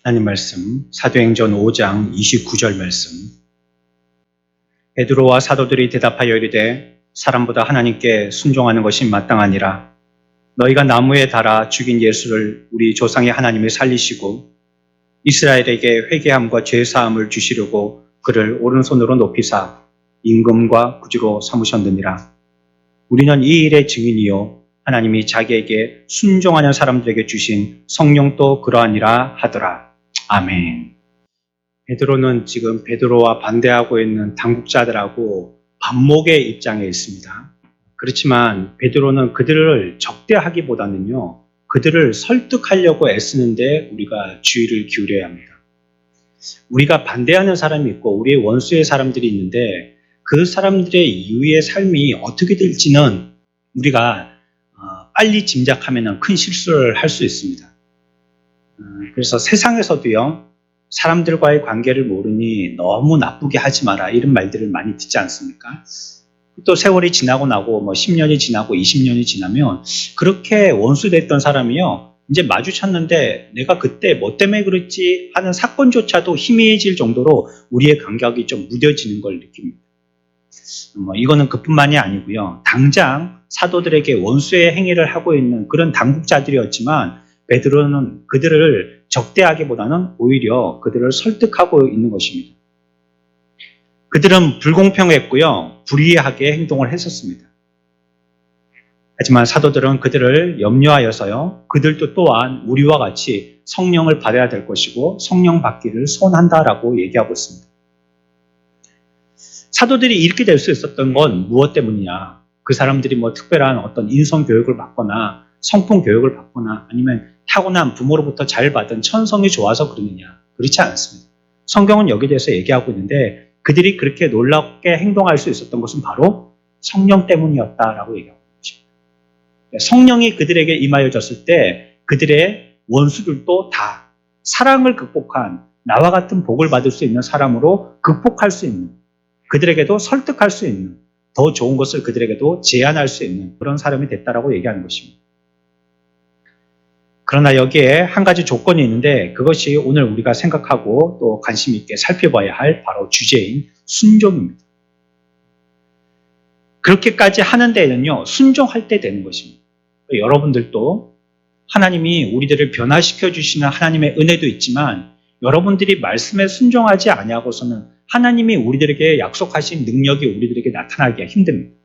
하나님 말씀 사도행전 5장 29절 말씀. 베드로와 사도들이 대답하여 이르되 사람보다 하나님께 순종하는 것이 마땅하니라. 너희가 나무에 달아 죽인 예수를 우리 조상의 하나님이 살리시고 이스라엘에게 회개함과 죄사함을 주시려고 그를 오른손으로 높이사 임금과 구주로 삼으셨느니라. 우리는 이 일의 증인이요 하나님이 자기에게 순종하는 사람들에게 주신 성령도 그러하니라 하더라. 아멘. 베드로는 지금 베드로와 반대하고 있는 당국자들하고 반목의 입장에 있습니다. 그렇지만 베드로는 그들을 적대하기보다는요, 그들을 설득하려고 애쓰는데 우리가 주의를 기울여야 합니다. 우리가 반대하는 사람이 있고 우리의 원수의 사람들이 있는데 그 사람들의 이후의 삶이 어떻게 될지는 우리가 빨리 짐작하면 큰 실수를 할 수 있습니다. 그래서 세상에서도요, 사람들과의 관계를 모르니 너무 나쁘게 하지 마라 이런 말들을 많이 듣지 않습니까? 또 세월이 지나고 나고 10년이 지나고 20년이 지나면 그렇게 원수됐던 사람이요, 이제 마주쳤는데 내가 그때 뭐 때문에 그랬지 하는 사건조차도 희미해질 정도로 우리의 감각이 좀 무뎌지는 걸 느낍니다. 이거는 그뿐만이 아니고요. 당장 사도들에게 원수의 행위를 하고 있는 그런 당국자들이었지만 베드로는 그들을 적대하기보다는 오히려 그들을 설득하고 있는 것입니다. 그들은 불공평했고요. 불의하게 행동을 했었습니다. 하지만 사도들은 그들을 염려하여서요, 그들도 또한 우리와 같이 성령을 받아야 될 것이고 성령 받기를 소원한다라고 얘기하고 있습니다. 사도들이 이렇게 될 수 있었던 건 무엇 때문이냐? 그 사람들이 특별한 어떤 인성 교육을 받거나 성품 교육을 받거나 아니면 타고난 부모로부터 잘 받은 천성이 좋아서 그러느냐? 그렇지 않습니다. 성경은 여기에 대해서 얘기하고 있는데 그들이 그렇게 놀랍게 행동할 수 있었던 것은 바로 성령 때문이었다라고 얘기하고 있습니다. 성령이 그들에게 임하여졌을 때 그들의 원수들도 다 사랑을 극복한 나와 같은 복을 받을 수 있는 사람으로 극복할 수 있는, 그들에게도 설득할 수 있는, 더 좋은 것을 그들에게도 제안할 수 있는 그런 사람이 됐다라고 얘기하는 것입니다. 그러나 여기에 한 가지 조건이 있는데 그것이 오늘 우리가 생각하고 또 관심 있게 살펴봐야 할 바로 주제인 순종입니다. 그렇게까지 하는 데에는요, 순종할 때 되는 것입니다. 여러분들도 하나님이 우리들을 변화시켜 주시는 하나님의 은혜도 있지만 여러분들이 말씀에 순종하지 아니하고서는 하나님이 우리들에게 약속하신 능력이 우리들에게 나타나기가 힘듭니다.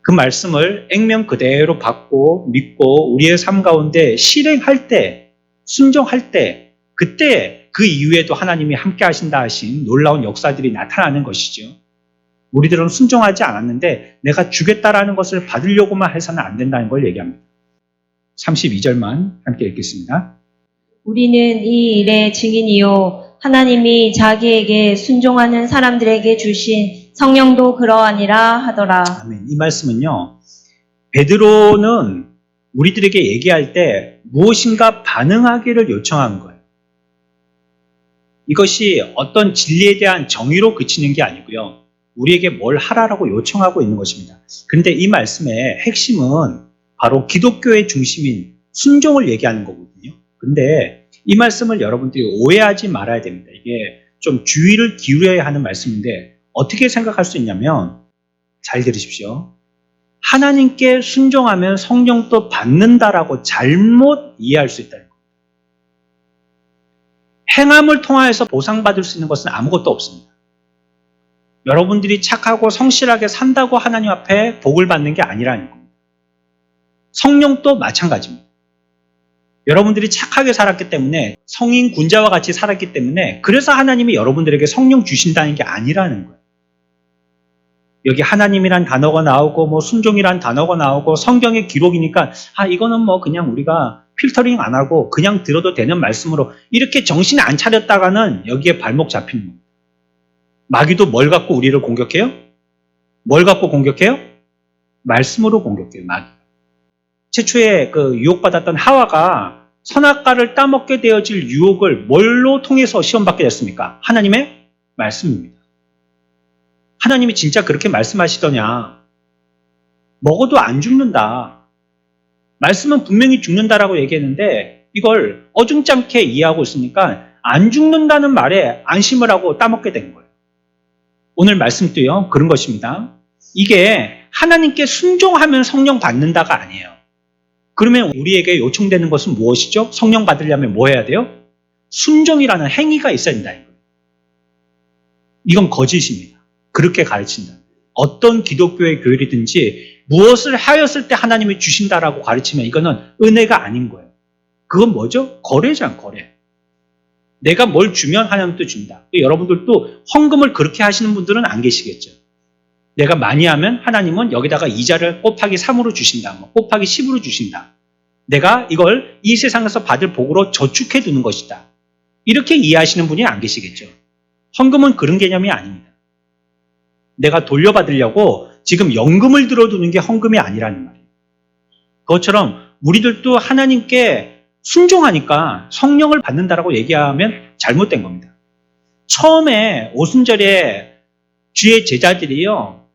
그 말씀을 액면 그대로 받고 믿고 우리의 삶 가운데 실행할 때, 순종할 때, 그때 그 이후에도 하나님이 함께 하신다 하신 놀라운 역사들이 나타나는 것이죠. 우리들은 순종하지 않았는데 내가 주겠다라는 것을 받으려고만 해서는 안 된다는 걸 얘기합니다. 32절만 함께 읽겠습니다. 우리는 이 일의 증인이요 하나님이 자기에게 순종하는 사람들에게 주신 성령도 그러하니라 하더라. 아멘. 이 말씀은요, 베드로는 우리들에게 얘기할 때 무엇인가 반응하기를 요청한 거예요. 이것이 어떤 진리에 대한 정의로 그치는 게 아니고요, 우리에게 뭘 하라라고 요청하고 있는 것입니다. 그런데 이 말씀의 핵심은 바로 기독교의 중심인 순종을 얘기하는 거거든요. 그런데 이 말씀을 여러분들이 오해하지 말아야 됩니다. 이게 좀 주의를 기울여야 하는 말씀인데 어떻게 생각할 수 있냐면, 잘 들으십시오. 하나님께 순종하면 성령도 받는다라고 잘못 이해할 수 있다는 겁니다. 행함을 통하여서 보상받을 수 있는 것은 아무것도 없습니다. 여러분들이 착하고 성실하게 산다고 하나님 앞에 복을 받는 게 아니라는 겁니다. 성령도 마찬가지입니다. 여러분들이 착하게 살았기 때문에, 성인 군자와 같이 살았기 때문에 그래서 하나님이 여러분들에게 성령 주신다는 게 아니라는 거예요. 여기 하나님이란 단어가 나오고 순종이란 단어가 나오고 성경의 기록이니까 이거는 그냥 우리가 필터링 안 하고 그냥 들어도 되는 말씀으로 이렇게 정신 안 차렸다가는 여기에 발목 잡히는 겁니다. 마귀도 뭘 갖고 우리를 공격해요? 뭘 갖고 공격해요? 말씀으로 공격해요, 마귀가. 최초에 유혹받았던 하와가 선악과를 따먹게 되어질 유혹을 뭘로 통해서 시험받게 됐습니까? 하나님의 말씀입니다. 하나님이 진짜 그렇게 말씀하시더냐? 먹어도 안 죽는다. 말씀은 분명히 죽는다라고 얘기했는데 이걸 어중짬게 이해하고 있으니까 안 죽는다는 말에 안심을 하고 따먹게 된 거예요. 오늘 말씀도요, 그런 것입니다. 이게 하나님께 순종하면 성령 받는다가 아니에요. 그러면 우리에게 요청되는 것은 무엇이죠? 성령 받으려면 뭐 해야 돼요? 순종이라는 행위가 있어야 된다는 거예요. 이건 거짓입니다. 그렇게 가르친다. 어떤 기독교의 교율이든지 무엇을 하였을 때 하나님이 주신다라고 가르치면 이거는 은혜가 아닌 거예요. 그건 뭐죠? 거래잖아, 거래. 내가 뭘 주면 하나님도 준다. 여러분들도 헌금을 그렇게 하시는 분들은 안 계시겠죠. 내가 많이 하면 하나님은 여기다가 이자를 곱하기 3으로 주신다. 곱하기 10으로 주신다. 내가 이걸 이 세상에서 받을 복으로 저축해 두는 것이다. 이렇게 이해하시는 분이 안 계시겠죠. 헌금은 그런 개념이 아닙니다. 내가 돌려받으려고 지금 연금을 들어두는 게 헌금이 아니라는 말이에요. 그것처럼 우리들도 하나님께 순종하니까 성령을 받는다라고 얘기하면 잘못된 겁니다. 처음에 오순절에 주의 제자들이요,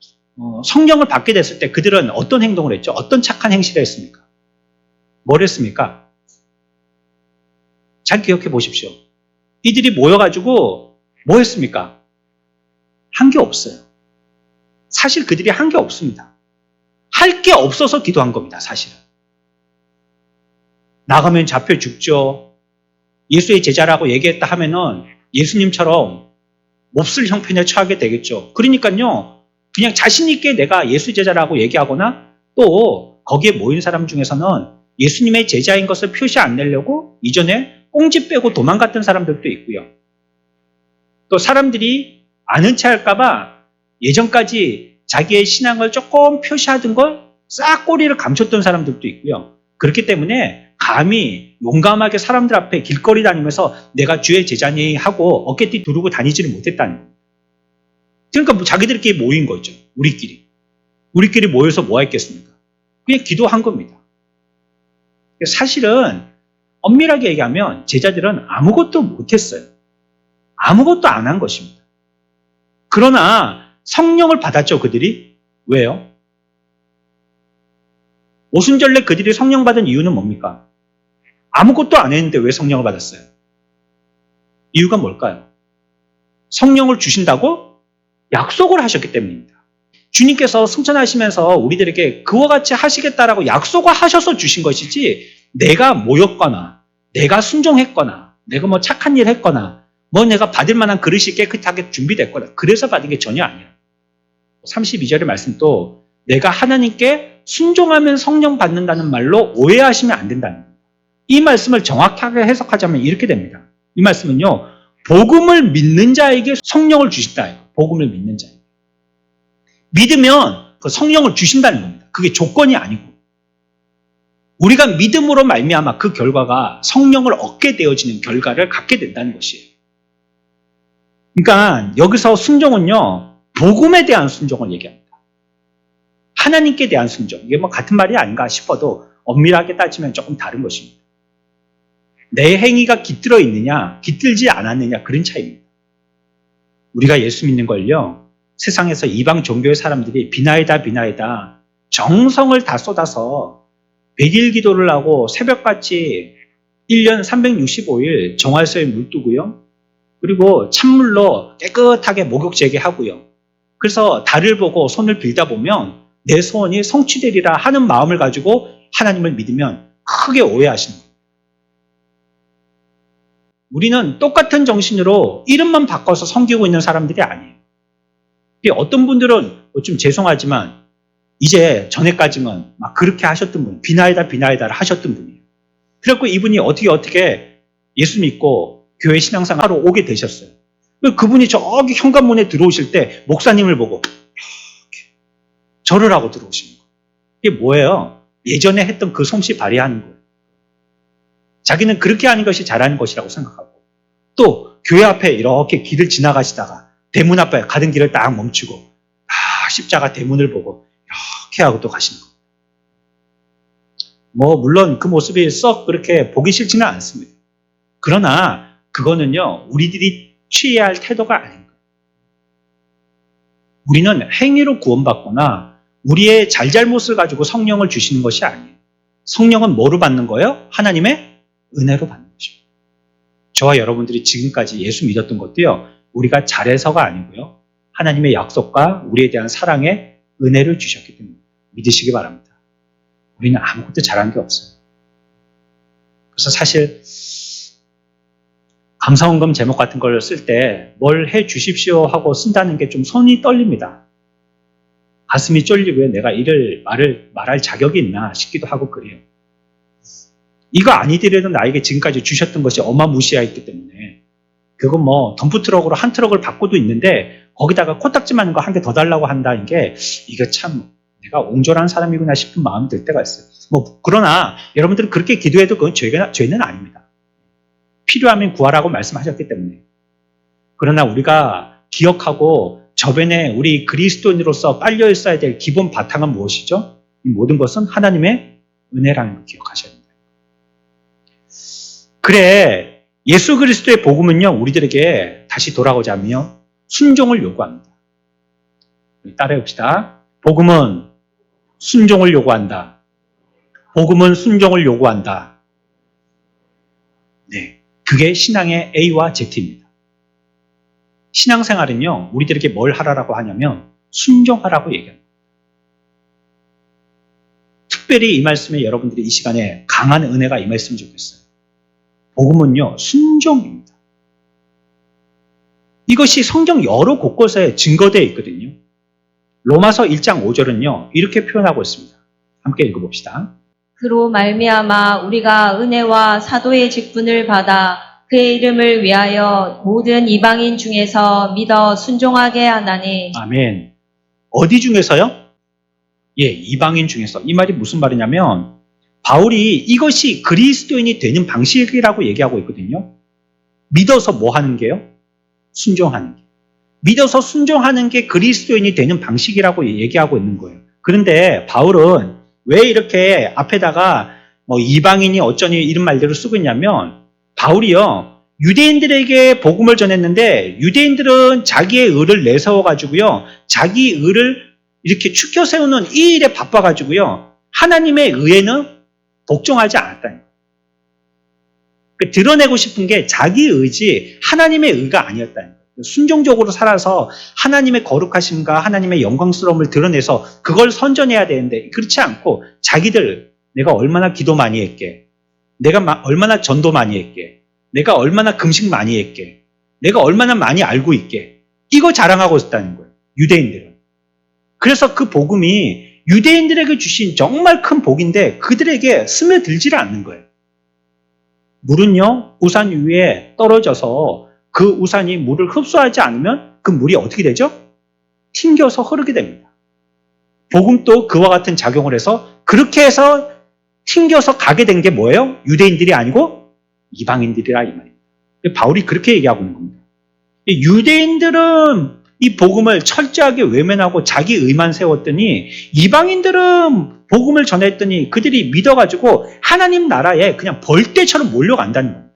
성령을 받게 됐을 때 그들은 어떤 행동을 했죠? 어떤 착한 행실을 했습니까? 뭘 했습니까? 잘 기억해 보십시오. 이들이 모여가지고 뭐 했습니까? 한 게 없어요. 사실 그들이 한 게 없습니다. 할 게 없어서 기도한 겁니다, 사실은. 나가면 잡혀 죽죠. 예수의 제자라고 얘기했다 하면은 예수님처럼 몹쓸 형편에 처하게 되겠죠. 그러니까요, 그냥 자신있게 내가 예수 제자라고 얘기하거나 또 거기에 모인 사람 중에서는 예수님의 제자인 것을 표시 안 내려고 이전에 꽁지 빼고 도망갔던 사람들도 있고요. 또 사람들이 아는 체 할까봐 예전까지 자기의 신앙을 조금 표시하던 걸 싹 꼬리를 감췄던 사람들도 있고요. 그렇기 때문에 감히 용감하게 사람들 앞에 길거리 다니면서 내가 주의 제자니 하고 어깨띠 두르고 다니지를 못했다는 거예요. 그러니까 뭐 자기들끼리 모인 거죠. 우리끼리 모여서 뭐 했겠습니까? 그냥 기도한 겁니다. 사실은 엄밀하게 얘기하면 제자들은 아무것도 못했어요. 아무것도 안 한 것입니다. 그러나 성령을 받았죠, 그들이. 왜요? 오순절날 그들이 성령 받은 이유는 뭡니까? 아무것도 안 했는데 왜 성령을 받았어요? 이유가 뭘까요? 성령을 주신다고 약속을 하셨기 때문입니다. 주님께서 승천하시면서 우리들에게 그와 같이 하시겠다라고 약속을 하셔서 주신 것이지 내가 모였거나 내가 순종했거나 내가 뭐 착한 일 했거나 뭐 내가 받을 만한 그릇이 깨끗하게 준비됐거나 그래서 받은 게 전혀 아니에요. 32절의 말씀도 내가 하나님께 순종하면 성령 받는다는 말로 오해하시면 안 된다는 겁니다. 이 말씀을 정확하게 해석하자면 이렇게 됩니다. 이 말씀은요, 복음을 믿는 자에게 성령을 주신다. 복음을 믿는 자에게. 믿으면 그 성령을 주신다는 겁니다. 그게 조건이 아니고. 우리가 믿음으로 말미암아 그 결과가 성령을 얻게 되어지는 결과를 갖게 된다는 것이에요. 그러니까 여기서 순종은요, 복음에 대한 순종을 얘기합니다. 하나님께 대한 순종. 이게 뭐 같은 말이 아닌가 싶어도 엄밀하게 따지면 조금 다른 것입니다. 내 행위가 깃들어 있느냐, 깃들지 않았느냐, 그런 차이입니다. 우리가 예수 믿는 걸요, 세상에서 이방 종교의 사람들이 비나이다 정성을 다 쏟아서 100일 기도를 하고 새벽같이 1년 365일 정활소에 물 두고요. 그리고 찬물로 깨끗하게 목욕 재개하고요. 그래서 달을 보고 손을 빌다 보면 내 소원이 성취되리라 하는 마음을 가지고 하나님을 믿으면 크게 오해하시는 거예요. 우리는 똑같은 정신으로 이름만 바꿔서 섬기고 있는 사람들이 아니에요. 어떤 분들은 좀 죄송하지만 이제 전에까지만 막 그렇게 하셨던 분, 비나이다를 하셨던 분이에요. 그래갖고 이분이 어떻게 예수 믿고 교회 신앙생활하러 오게 되셨어요. 그분이 저기 현관문에 들어오실 때 목사님을 보고 이렇게 절을 하고 들어오시는 거예요. 이게 뭐예요? 예전에 했던 그 솜씨 발휘하는 거예요. 자기는 그렇게 하는 것이 잘하는 것이라고 생각하고 또 교회 앞에 이렇게 길을 지나가시다가 대문 앞에 가던 길을 딱 멈추고 십자가 대문을 보고 이렇게 하고 또 가시는 거예요. 뭐 물론 그 모습이 썩 그렇게 보기 싫지는 않습니다. 그러나 그거는요, 우리들이 취해야 할 태도가 아닌 거예요. 우리는 행위로 구원받거나 우리의 잘잘못을 가지고 성령을 주시는 것이 아니에요. 성령은 뭐로 받는 거예요? 하나님의 은혜로 받는 것입니다. 저와 여러분들이 지금까지 예수 믿었던 것도요, 우리가 잘해서가 아니고요, 하나님의 약속과 우리에 대한 사랑의 은혜를 주셨기 때문에 믿으시기 바랍니다. 우리는 아무것도 잘한 게 없어요. 그래서 사실 감사원금 제목 같은 걸 쓸 때 뭘 해 주십시오 하고 쓴다는 게 좀 손이 떨립니다. 가슴이 쫄리고요. 내가 말할 자격이 있나 싶기도 하고 그래요. 이거 아니더라도 나에게 지금까지 주셨던 것이 어마무시하였기 때문에 그건 뭐 덤프트럭으로 한 트럭을 받고도 있는데 거기다가 코딱지 많은 거 한 개 더 달라고 한다는 게 이거 참 내가 옹졸한 사람이구나 싶은 마음이 들 때가 있어요. 그러나 여러분들은 그렇게 기도해도 그건 죄는 아닙니다. 필요하면 구하라고 말씀하셨기 때문에. 그러나 우리가 기억하고 저변에 우리 그리스도인으로서 깔려 있어야 될 기본 바탕은 무엇이죠? 이 모든 것은 하나님의 은혜라는 걸 기억하셔야 됩니다. 그래, 예수 그리스도의 복음은요, 우리들에게 다시 돌아오자면 순종을 요구합니다. 따라해봅시다. 복음은 순종을 요구한다. 복음은 순종을 요구한다. 네, 그게 신앙의 A와 Z입니다. 신앙생활은요, 우리들에게 뭘 하라고 하냐면 순종하라고 얘기합니다. 특별히 이 말씀에 여러분들이 이 시간에 강한 은혜가 임했으면 좋겠어요. 복음은요, 순종입니다. 이것이 성경 여러 곳곳에 증거되어 있거든요. 로마서 1장 5절은요, 이렇게 표현하고 있습니다. 함께 읽어봅시다. 그로 말미암아 우리가 은혜와 사도의 직분을 받아 그의 이름을 위하여 모든 이방인 중에서 믿어 순종하게 하나니. 아멘. 어디 중에서요? 예, 이방인 중에서. 이 말이 무슨 말이냐면 바울이 이것이 그리스도인이 되는 방식이라고 얘기하고 있거든요. 믿어서 뭐 하는 게요? 순종하는 게. 믿어서 순종하는 게 그리스도인이 되는 방식이라고 얘기하고 있는 거예요. 그런데 바울은 왜 이렇게 앞에다가 뭐 이방인이 어쩌니 이런 말들을 쓰고 있냐면 바울이요, 유대인들에게 복음을 전했는데 유대인들은 자기의 의를 내세워가지고요, 자기 의를 이렇게 추켜 세우는 이 일에 바빠가지고요, 하나님의 의에는 복종하지 않았다는 거예요. 드러내고 싶은 게 자기 의지, 하나님의 의가 아니었다는 거예요. 순종적으로 살아서 하나님의 거룩하심과 하나님의 영광스러움을 드러내서 그걸 선전해야 되는데 그렇지 않고 자기들, 내가 얼마나 기도 많이 했게, 내가 얼마나 전도 많이 했게, 내가 얼마나 금식 많이 했게, 내가 얼마나 많이 알고 있게, 이거 자랑하고 있다는 거예요. 유대인들은. 그래서 그 복음이 유대인들에게 주신 정말 큰 복인데 그들에게 스며들지를 않는 거예요. 물은요, 우산 위에 떨어져서 그 우산이 물을 흡수하지 않으면 그 물이 어떻게 되죠? 튕겨서 흐르게 됩니다. 복음도 그와 같은 작용을 해서 그렇게 해서 튕겨서 가게 된 게 뭐예요? 유대인들이 아니고 이방인들이라 이 말입니다. 바울이 그렇게 얘기하고 있는 겁니다. 유대인들은 이 복음을 철저하게 외면하고 자기 의만 세웠더니 이방인들은 복음을 전했더니 그들이 믿어가지고 하나님 나라에 그냥 벌떼처럼 몰려간다는 겁니다.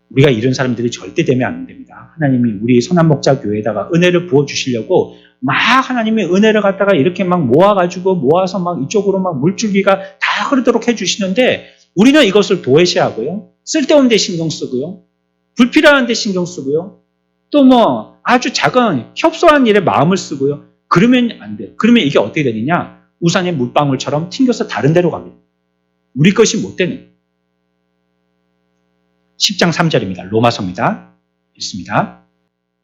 우리가 이런 사람들이 절대 되면 안 됩니다. 하나님이 우리 선한목자교회에다가 은혜를 부어주시려고 막 하나님의 은혜를 갖다가 이렇게 막 모아가지고 모아서 막 이쪽으로 막 물줄기가 다 흐르도록 해주시는데 우리는 이것을 도외시하고요. 쓸데없는 데 신경 쓰고요. 불필요한 데 신경 쓰고요. 또 뭐 아주 작은 협소한 일에 마음을 쓰고요. 그러면 안 돼요. 그러면 이게 어떻게 되느냐? 우산의 물방울처럼 튕겨서 다른 데로 갑니다. 우리 것이 못 되는 거예요. 10장 3절입니다. 로마서입니다. 읽습니다.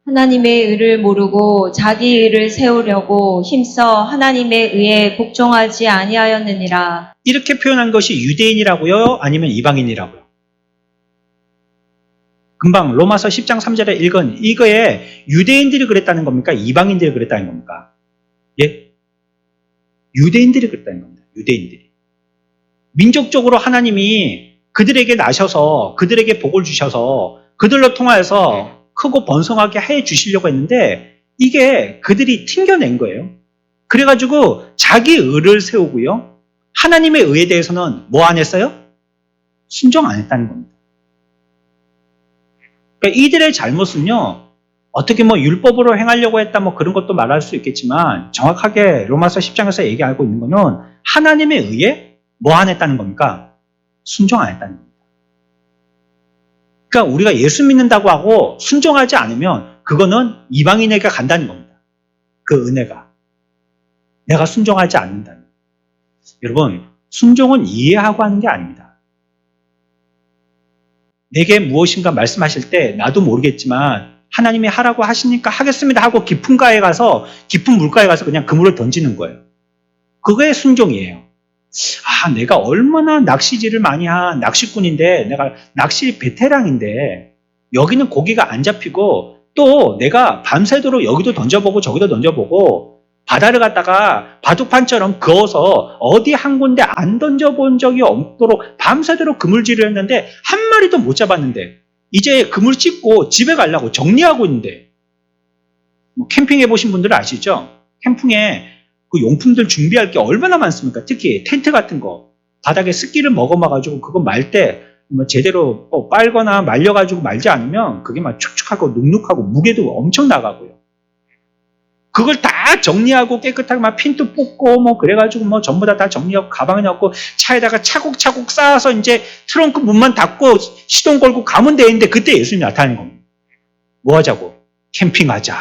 하나님의 의를 모르고 자기 의를 세우려고 힘써 하나님의 의에 복종하지 아니하였느니라. 이렇게 표현한 것이 유대인이라고요? 아니면 이방인이라고요? 금방 로마서 10장 3절에 읽은 이거에 유대인들이 그랬다는 겁니까? 이방인들이 그랬다는 겁니까? 예? 유대인들이 그랬다는 겁니다. 유대인들이. 민족적으로 하나님이 그들에게 나셔서 그들에게 복을 주셔서 그들로 통하여서 크고 번성하게 해 주시려고 했는데 이게 그들이 튕겨낸 거예요. 그래가지고 자기 의를 세우고요. 하나님의 의에 대해서는 뭐 안 했어요? 순종 안 했다는 겁니다. 그러니까 이들의 잘못은요, 어떻게 뭐 율법으로 행하려고 했다 뭐 그런 것도 말할 수 있겠지만 정확하게 로마서 10장에서 얘기하고 있는 거는 하나님의 의에 뭐 안 했다는 겁니까? 순종 안 했다는 겁니다. 그러니까 우리가 예수 믿는다고 하고 순종하지 않으면 그거는 이방인에게 간다는 겁니다. 그 은혜가. 내가 순종하지 않는다면. 여러분, 순종은 이해하고 하는 게 아닙니다. 내게 무엇인가 말씀하실 때 나도 모르겠지만 하나님이 하라고 하시니까 하겠습니다 하고 깊은 물가에 가서 그냥 그물을 던지는 거예요. 그게 순종이에요. 내가 얼마나 낚시질을 많이 한 낚시꾼인데, 내가 낚시 베테랑인데 여기는 고기가 안 잡히고 또 내가 밤새도록 여기도 던져보고 저기도 던져보고 바다를 갖다가 바둑판처럼 그어서 어디 한 군데 안 던져본 적이 없도록 밤새도록 그물질을 했는데 한 마리도 못 잡았는데 이제 그물 찢고 집에 가려고 정리하고 있는데, 캠핑 해보신 분들은 아시죠? 캠핑에 그 용품들 준비할 게 얼마나 많습니까? 특히 텐트 같은 거 바닥에 습기를 먹어봐가지고 그거 말 때 제대로 빨거나 말려가지고 말지 않으면 그게 막 축축하고 눅눅하고 무게도 엄청 나가고요. 그걸 다 정리하고 깨끗하게 막 핀도 뽑고 그래가지고 전부 다 정리하고 가방에 넣고 차에다가 차곡차곡 쌓아서 이제 트렁크 문만 닫고 시동 걸고 가면 되는데 그때 예수님이 나타나는 겁니다. 뭐 하자고? 캠핑하자.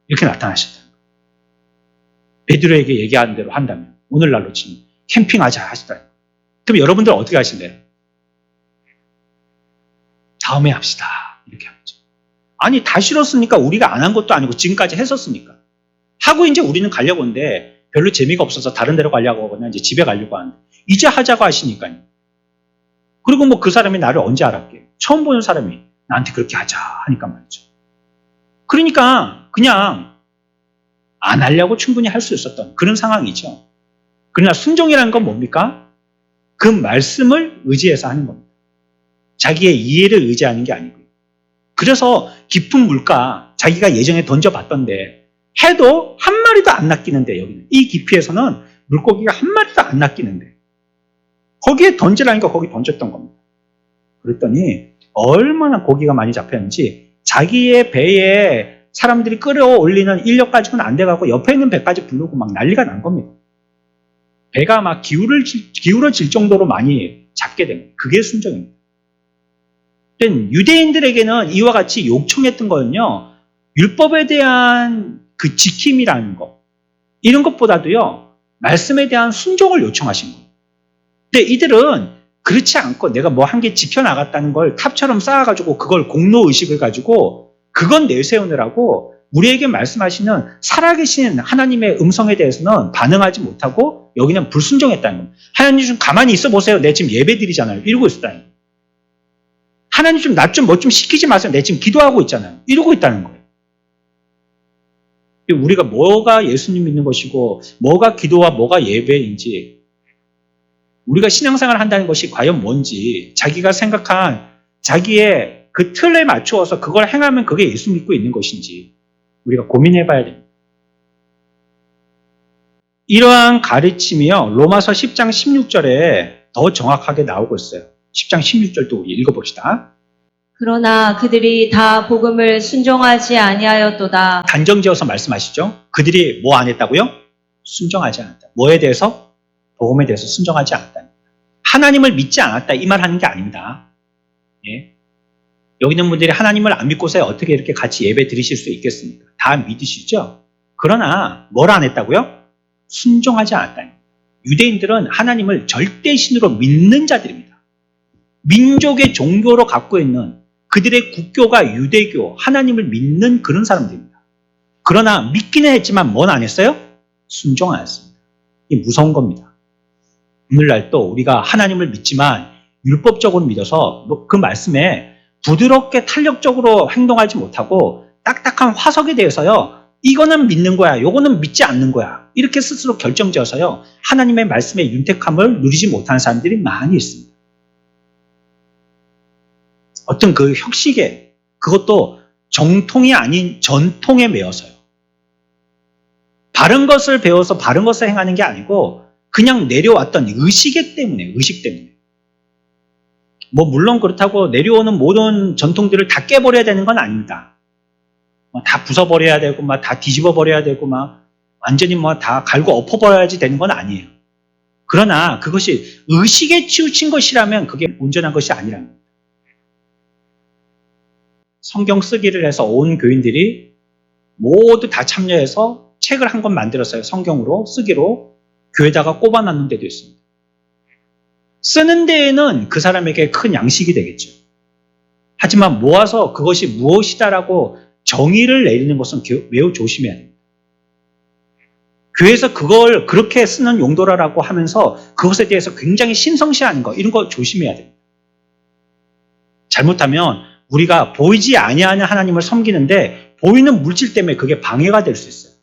이렇게 나타나셨다는 거예요. 베드로에게 얘기하는 대로 한다면 오늘날로 치면 캠핑하자 하시다는 거예요. 그럼 여러분들 어떻게 하실래요? 다음에 합시다. 이렇게 하죠. 아니 다 싫었으니까 우리가 안 한 것도 아니고 지금까지 했었으니까. 하고 이제 우리는 가려고 하는데 별로 재미가 없어서 다른 데로 가려고 하거나 이제 집에 가려고 하는데 이제 하자고 하시니까요. 그리고 그 사람이 나를 언제 알았게? 처음 보는 사람이 나한테 그렇게 하자 하니까 말이죠. 그러니까 그냥 안 하려고 충분히 할 수 있었던 그런 상황이죠. 그러나 순종이라는 건 뭡니까? 그 말씀을 의지해서 하는 겁니다. 자기의 이해를 의지하는 게 아니고요. 그래서 깊은 물가 자기가 예전에 던져봤던데 해도 한 마리도 안 낚이는데, 여기는 이 깊이에서는 물고기가 한 마리도 안 낚이는데 거기에 던지라니까 거기 던졌던 겁니다. 그랬더니 얼마나 고기가 많이 잡혔는지 자기의 배에 사람들이 끌어올리는 인력 가지고는 안 돼가고 옆에 있는 배까지 부르고 막 난리가 난 겁니다. 배가 막 기울어질 정도로 많이 잡게 된 거예요. 그게 순종입니다. 유대인들에게는 이와 같이 요청했던 거는요, 율법에 대한 그 지킴이라는 것, 이런 것보다도요, 말씀에 대한 순종을 요청하신 거예요. 근데 이들은 그렇지 않고 내가 뭐 한 개 지켜나갔다는 걸 탑처럼 쌓아가지고 그걸 공로의식을 가지고 그건 내세우느라고 우리에게 말씀하시는 살아계신 하나님의 음성에 대해서는 반응하지 못하고 여기는 불순종했다는 겁니다. 하나님 좀 가만히 있어 보세요. 내 지금 예배 드리잖아요. 이러고 있었다는 거예요. 하나님 좀 나 좀 뭐 좀 시키지 마세요. 내 지금 기도하고 있잖아요. 이러고 있다는 거예요. 우리가 뭐가 예수님 믿는 것이고 뭐가 기도와 뭐가 예배인지, 우리가 신앙생활을 한다는 것이 과연 뭔지, 자기가 생각한 자기의 그 틀에 맞추어서 그걸 행하면 그게 예수 믿고 있는 것인지 우리가 고민해 봐야 됩니다. 이러한 가르침이요, 로마서 10장 16절에 더 정확하게 나오고 있어요. 10장 16절도 우리 읽어봅시다. 그러나 그들이 다 복음을 순종하지 아니하였도다. 단정지어서 말씀하시죠. 그들이 뭐 안 했다고요? 순종하지 않았다. 뭐에 대해서? 복음에 대해서 순종하지 않았다. 하나님을 믿지 않았다 이 말 하는 게 아닙니다. 예. 여기 있는 분들이 하나님을 안 믿고서 어떻게 이렇게 같이 예배 드리실 수 있겠습니까? 다 믿으시죠? 그러나 뭘 안 했다고요? 순종하지 않았다. 유대인들은 하나님을 절대신으로 믿는 자들입니다. 민족의 종교로 갖고 있는 그들의 국교가 유대교, 하나님을 믿는 그런 사람들입니다. 그러나 믿기는 했지만 뭘 안 했어요? 순종 안 했습니다. 이게 무서운 겁니다. 오늘날 또 우리가 하나님을 믿지만 율법적으로 믿어서 그 말씀에 부드럽게 탄력적으로 행동하지 못하고 딱딱한 화석에 대해서요, 이거는 믿는 거야, 요거는 믿지 않는 거야, 이렇게 스스로 결정지어서요, 하나님의 말씀의 윤택함을 누리지 못하는 사람들이 많이 있습니다. 어떤 그 혁식에, 그것도 정통이 아닌 전통에 매여서요. 바른 것을 배워서 바른 것을 행하는 게 아니고 그냥 내려왔던 의식 때문에. 물론 그렇다고 내려오는 모든 전통들을 다 깨버려야 되는 건 아닙니다. 다 부숴버려야 되고 다 뒤집어버려야 되고 완전히 다 갈고 엎어버려야지 되는 건 아니에요. 그러나 그것이 의식에 치우친 것이라면 그게 온전한 것이 아니라는 겁니다. 성경 쓰기를 해서 온 교인들이 모두 다 참여해서 책을 한 권 만들었어요. 성경으로 쓰기로 교회다가 꼽아놨는 데도 있습니다. 쓰는 데에는 그 사람에게 큰 양식이 되겠죠. 하지만 모아서 그것이 무엇이다라고 정의를 내리는 것은 매우 조심해야 됩니다. 교회에서 그걸 그렇게 쓰는 용도라고 하면서 그것에 대해서 굉장히 신성시하는 거, 이런 거 조심해야 됩니다. 잘못하면 우리가 보이지 아니하는 하나님을 섬기는데 보이는 물질 때문에 그게 방해가 될 수 있어요.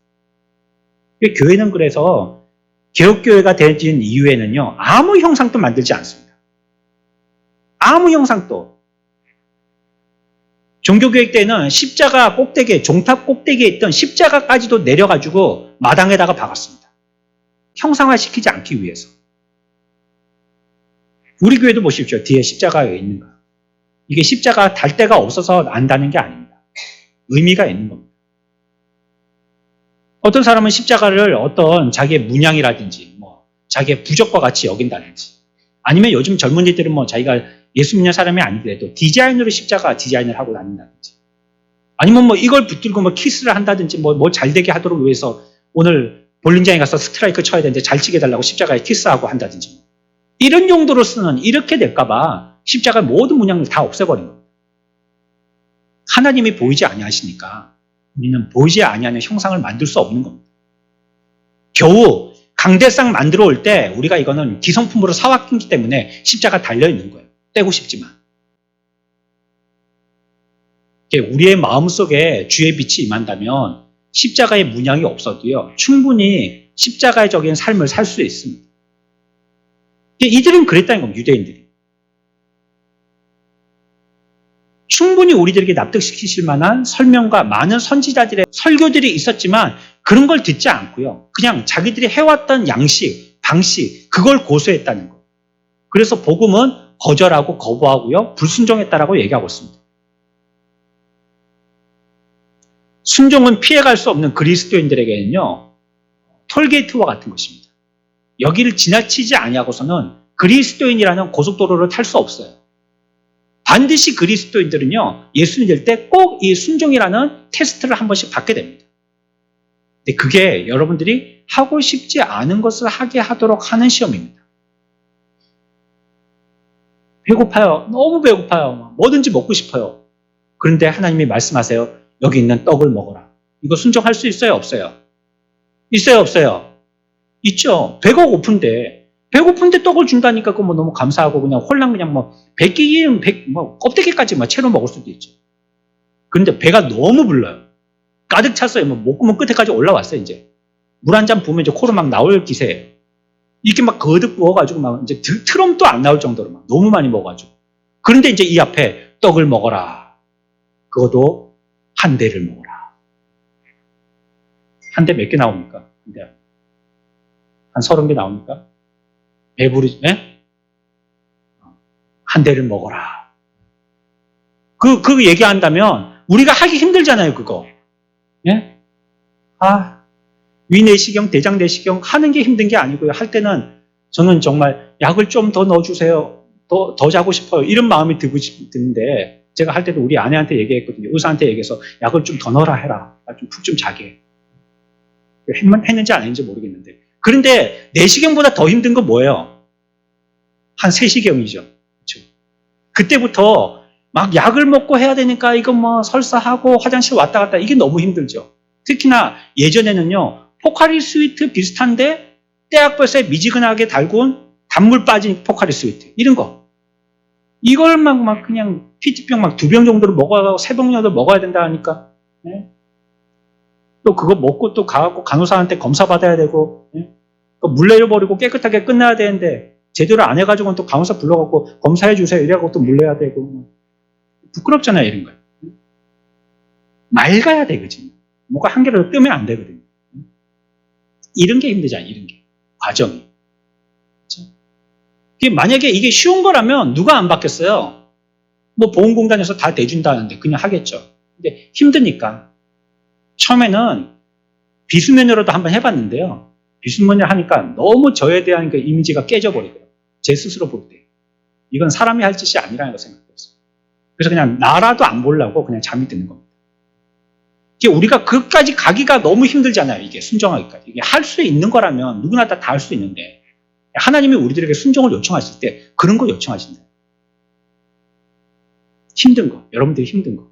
교회는 그래서 개혁교회가 되어진 이후에는요, 아무 형상도 만들지 않습니다. 아무 형상도. 종교교육 때는 십자가 꼭대기에, 종탑 꼭대기에 있던 십자가까지도 내려가지고 마당에다가 박았습니다. 형상화시키지 않기 위해서. 우리 교회도 보십시오. 뒤에 십자가가 왜 있는가. 이게 십자가 달 데가 없어서 안다는 게 아닙니다. 의미가 있는 겁니다. 어떤 사람은 십자가를 어떤 자기의 문양이라든지 자기의 부적과 같이 여긴다든지, 아니면 요즘 젊은이들은 자기가 예수 믿는 사람이 아니더라도 디자인으로 십자가 디자인을 하고 다닌다든지, 아니면 이걸 붙들고 키스를 한다든지 잘 되게 하도록 위해서 오늘 볼링장에 가서 스트라이크 쳐야 되는데 잘 치게 해달라고 십자가에 키스하고 한다든지, 이런 용도로 쓰는, 이렇게 될까봐 십자가의 모든 문양을 다 없애버린 겁니다. 하나님이 보이지 아니하시니까 우리는 보이지 아니하는 형상을 만들 수 없는 겁니다. 겨우 강대상 만들어 올 때 우리가 이거는 기성품으로 사왔기 때문에 십자가 달려있는 거예요. 떼고 싶지만. 우리의 마음속에 주의 빛이 임한다면 십자가의 문양이 없어도요, 충분히 십자가적인 삶을 살 수 있습니다. 이들은 그랬다는 겁니다. 유대인들이. 충분히 우리들에게 납득시키실 만한 설명과 많은 선지자들의 설교들이 있었지만 그런 걸 듣지 않고요, 그냥 자기들이 해왔던 양식, 방식, 그걸 고수했다는 것. 그래서 복음은 거절하고 거부하고요, 불순종했다라고 얘기하고 있습니다. 순종은 피해갈 수 없는 그리스도인들에게는요, 톨게이트와 같은 것입니다. 여기를 지나치지 아니하고서는 그리스도인이라는 고속도로를 탈 수 없어요. 반드시 그리스도인들은요, 예수 믿을 때 꼭 이 순종이라는 테스트를 한 번씩 받게 됩니다. 근데 그게 여러분들이 하고 싶지 않은 것을 하게 하도록 하는 시험입니다. 배고파요. 너무 배고파요. 뭐든지 먹고 싶어요. 그런데 하나님이 말씀하세요. 여기 있는 떡을 먹어라. 이거 순종할 수 있어요? 없어요? 있어요? 없어요? 있죠. 배가 고픈데 떡을 준다니까 그거 너무 감사하고 그냥 홀랑 그냥 베끼기는 껍데기까지 채로 먹을 수도 있죠. 그런데 배가 너무 불러요. 가득 찼어요. 목구멍 끝에까지 올라왔어요. 이제 물 한 잔 부으면 이제 코로 막 나올 기세예요. 이렇게 거득 부어가지고 이제 트럼도 안 나올 정도로 너무 많이 먹어가지고. 그런데 이제 이 앞에 떡을 먹어라. 그것도 한 대를 먹어라. 한 대 몇 개 나옵니까? 한 30개 나옵니까? 배부르지? 네? 한 대를 먹어라. 그 얘기한다면 우리가 하기 힘들잖아요, 그거. 예? 위내시경, 대장내시경 하는 게 힘든 게 아니고요. 할 때는 저는 정말 약을 좀 더 넣어주세요. 더 자고 싶어요. 이런 마음이 드는데 제가 할 때도 우리 아내한테 얘기했거든요. 의사한테 얘기해서 약을 좀 더 넣어라 해라. 좀 푹 좀 자게. 했는지 안 했는지 모르겠는데. 그런데 내시경보다 더 힘든 건 뭐예요? 한 3시경이죠. 그렇죠? 그때부터 막 약을 먹고 해야 되니까 이거 설사하고 화장실 왔다 갔다 이게 너무 힘들죠. 특히나 예전에는요, 포카리 스위트 비슷한데 떼약볕에 미지근하게 달군 단물 빠진 포카리 스위트 이런 거. 이걸 막 그냥 PT병 2병 정도를 먹어야 3병 정도 먹어야 된다 하니까. 네? 또 그거 먹고 또 가갖고 간호사한테 검사 받아야 되고, 네? 물 내려버리고 깨끗하게 끝나야 되는데 제대로 안 해가지고는 또 간호사 불러갖고 검사해 주세요 이래갖고 또 물 내야 되고. 부끄럽잖아요, 이런 거. 맑아야 되거든요. 뭐가 한 개라도 뜨면 안 되거든요. 이런 게 힘들잖아요, 이런 게. 과정이. 그렇죠? 만약에 이게 쉬운 거라면 누가 안 받겠어요? 보험공단에서 다 대준다는데 그냥 하겠죠. 근데 힘드니까. 처음에는 비수면으로도 한번 해봤는데요. 비순번을 하니까 너무 저에 대한 그 이미지가 깨져버리더라고요. 제 스스로 볼 때. 이건 사람이 할 짓이 아니라는 걸 생각했어요. 그래서 그냥 나라도 안 보려고 그냥 잠이 드는 겁니다. 이게 우리가 그까지 가기가 너무 힘들잖아요. 이게 순종하기까지. 이게 할 수 있는 거라면 누구나 다 할 수 있는데 하나님이 우리들에게 순종을 요청하실 때 그런 거 요청하신다. 힘든 거. 여러분들이 힘든 거.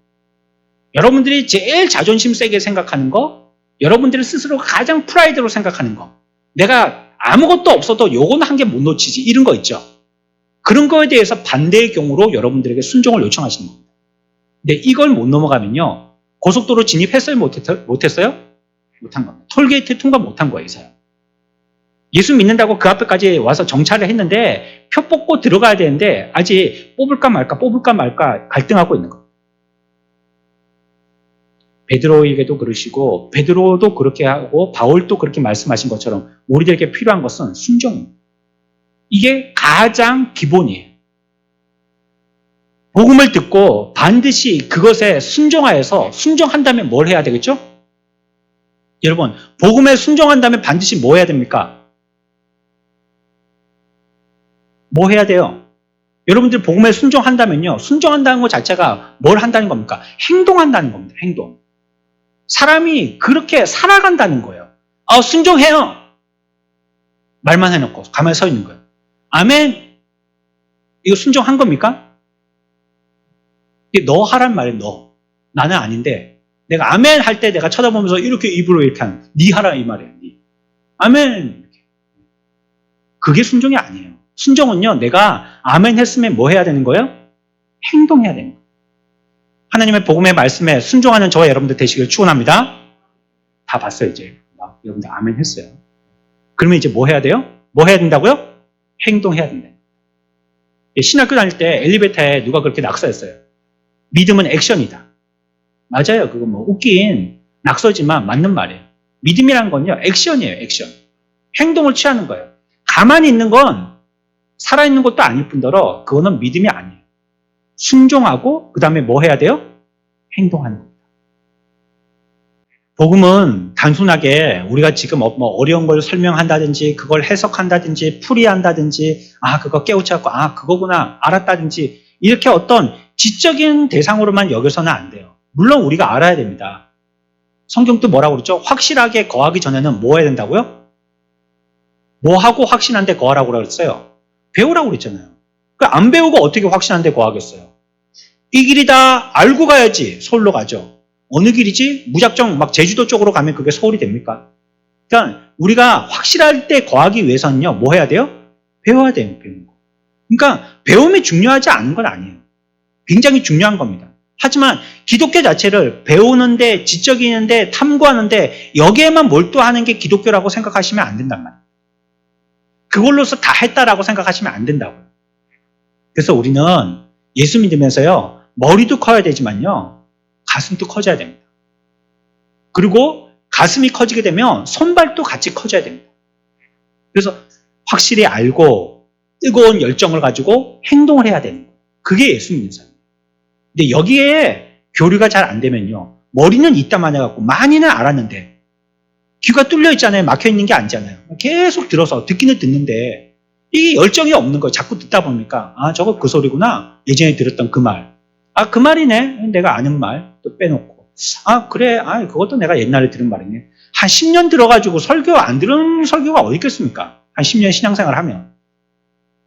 여러분들이 제일 자존심 세게 생각하는 거, 여러분들이 스스로 가장 프라이드로 생각하는 거, 내가 아무것도 없어도 요거는 한 개 못 놓치지 이런 거 있죠. 그런 거에 대해서 반대의 경우로 여러분들에게 순종을 요청하시는 겁니다. 근데 이걸 못 넘어가면요. 고속도로 진입했어요? 못했어요? 못한 겁니다. 톨게이트 통과 못한 거예요, 이 사람. 예수 믿는다고 그 앞에까지 와서 정차를 했는데 표 뽑고 들어가야 되는데 아직 뽑을까 말까 갈등하고 있는 거예요. 베드로에게도 그러시고 베드로도 그렇게 하고 바울도 그렇게 말씀하신 것처럼 우리들에게 필요한 것은 순종입니다. 이게 가장 기본이에요. 복음을 듣고 반드시 그것에 순종하여서 순종한다면 뭘 해야 되겠죠? 여러분, 복음에 순종한다면 반드시 뭐 해야 됩니까? 뭐 해야 돼요? 여러분들 복음에 순종한다면요. 순종한다는 것 자체가 뭘 한다는 겁니까? 행동한다는 겁니다. 행동. 사람이 그렇게 살아간다는 거예요. 순종해요. 말만 해놓고 가만히 서 있는 거예요. 아멘. 이거 순종한 겁니까? 이게 너 하란 말이에요. 너. 나는 아닌데 내가 아멘 할 때 내가 쳐다보면서 이렇게 입으로 이렇게 하는 네 하라 이 말이에요. 네. 아멘. 그게 순종이 아니에요. 순종은요. 내가 아멘 했으면 뭐 해야 되는 거예요? 행동해야 되는 거예요. 하나님의 복음의 말씀에 순종하는 저와 여러분들 되시길 축원합니다. 다 봤어요 이제. 여러분들 아멘 했어요. 그러면 이제 뭐 해야 돼요? 뭐 해야 된다고요? 행동해야 된다. 신학교 다닐 때 엘리베이터에 누가 그렇게 낙서했어요. 믿음은 액션이다. 맞아요. 그거 뭐 웃긴 낙서지만 맞는 말이에요. 믿음이란 건요. 액션이에요. 액션. 행동을 취하는 거예요. 가만히 있는 건 살아있는 것도 아닐 뿐더러 그거는 믿음이 아니에요. 순종하고 그 다음에 뭐 해야 돼요? 행동하는 겁니다. 복음은 단순하게 우리가 지금 뭐 어려운 걸 설명한다든지 그걸 해석한다든지 풀이한다든지 그거 깨우쳐갖고 그거구나 알았다든지 이렇게 어떤 지적인 대상으로만 여겨서는 안 돼요. 물론 우리가 알아야 됩니다. 성경도 뭐라고 그랬죠? 확실하게 거하기 전에는 뭐 해야 된다고요? 뭐 하고 확신한데 거하라고 그랬어요? 배우라고 그랬잖아요. 안 배우고 어떻게 확신한데 거하겠어요? 이 길이다 알고 가야지 서울로 가죠. 어느 길이지? 무작정 막 제주도 쪽으로 가면 그게 서울이 됩니까? 그러니까 우리가 확실할 때 거하기 위해서는요. 뭐 해야 돼요? 배워야 돼요. 배우는 거. 그러니까 배움이 중요하지 않은 건 아니에요. 굉장히 중요한 겁니다. 하지만 기독교 자체를 배우는데 지적이는데 탐구하는데 여기에만 몰두하는 게 기독교라고 생각하시면 안 된단 말이에요. 그걸로서 다 했다라고 생각하시면 안 된다고요. 그래서 우리는 예수 믿으면서요. 머리도 커야 되지만요. 가슴도 커져야 됩니다. 그리고 가슴이 커지게 되면 손발도 같이 커져야 됩니다. 그래서 확실히 알고 뜨거운 열정을 가지고 행동을 해야 되는 거예요. 그게 예수 믿는 사람이에요. 근데 여기에 교류가 잘 안 되면요. 머리는 있다만 해갖고 많이는 알았는데 귀가 뚫려 있잖아요. 막혀 있는 게 아니잖아요. 계속 들어서 듣기는 듣는데 이게 열정이 없는 거예요. 자꾸 듣다 보니까 저거 그 소리구나. 예전에 들었던 그 말. 그 말이네. 내가 아는 말 또 빼놓고. 그래. 그것도 내가 옛날에 들은 말이네. 한 10년 들어가지고 설교 안 들은 설교가 어디 있겠습니까? 한 10년 신앙생활 하면.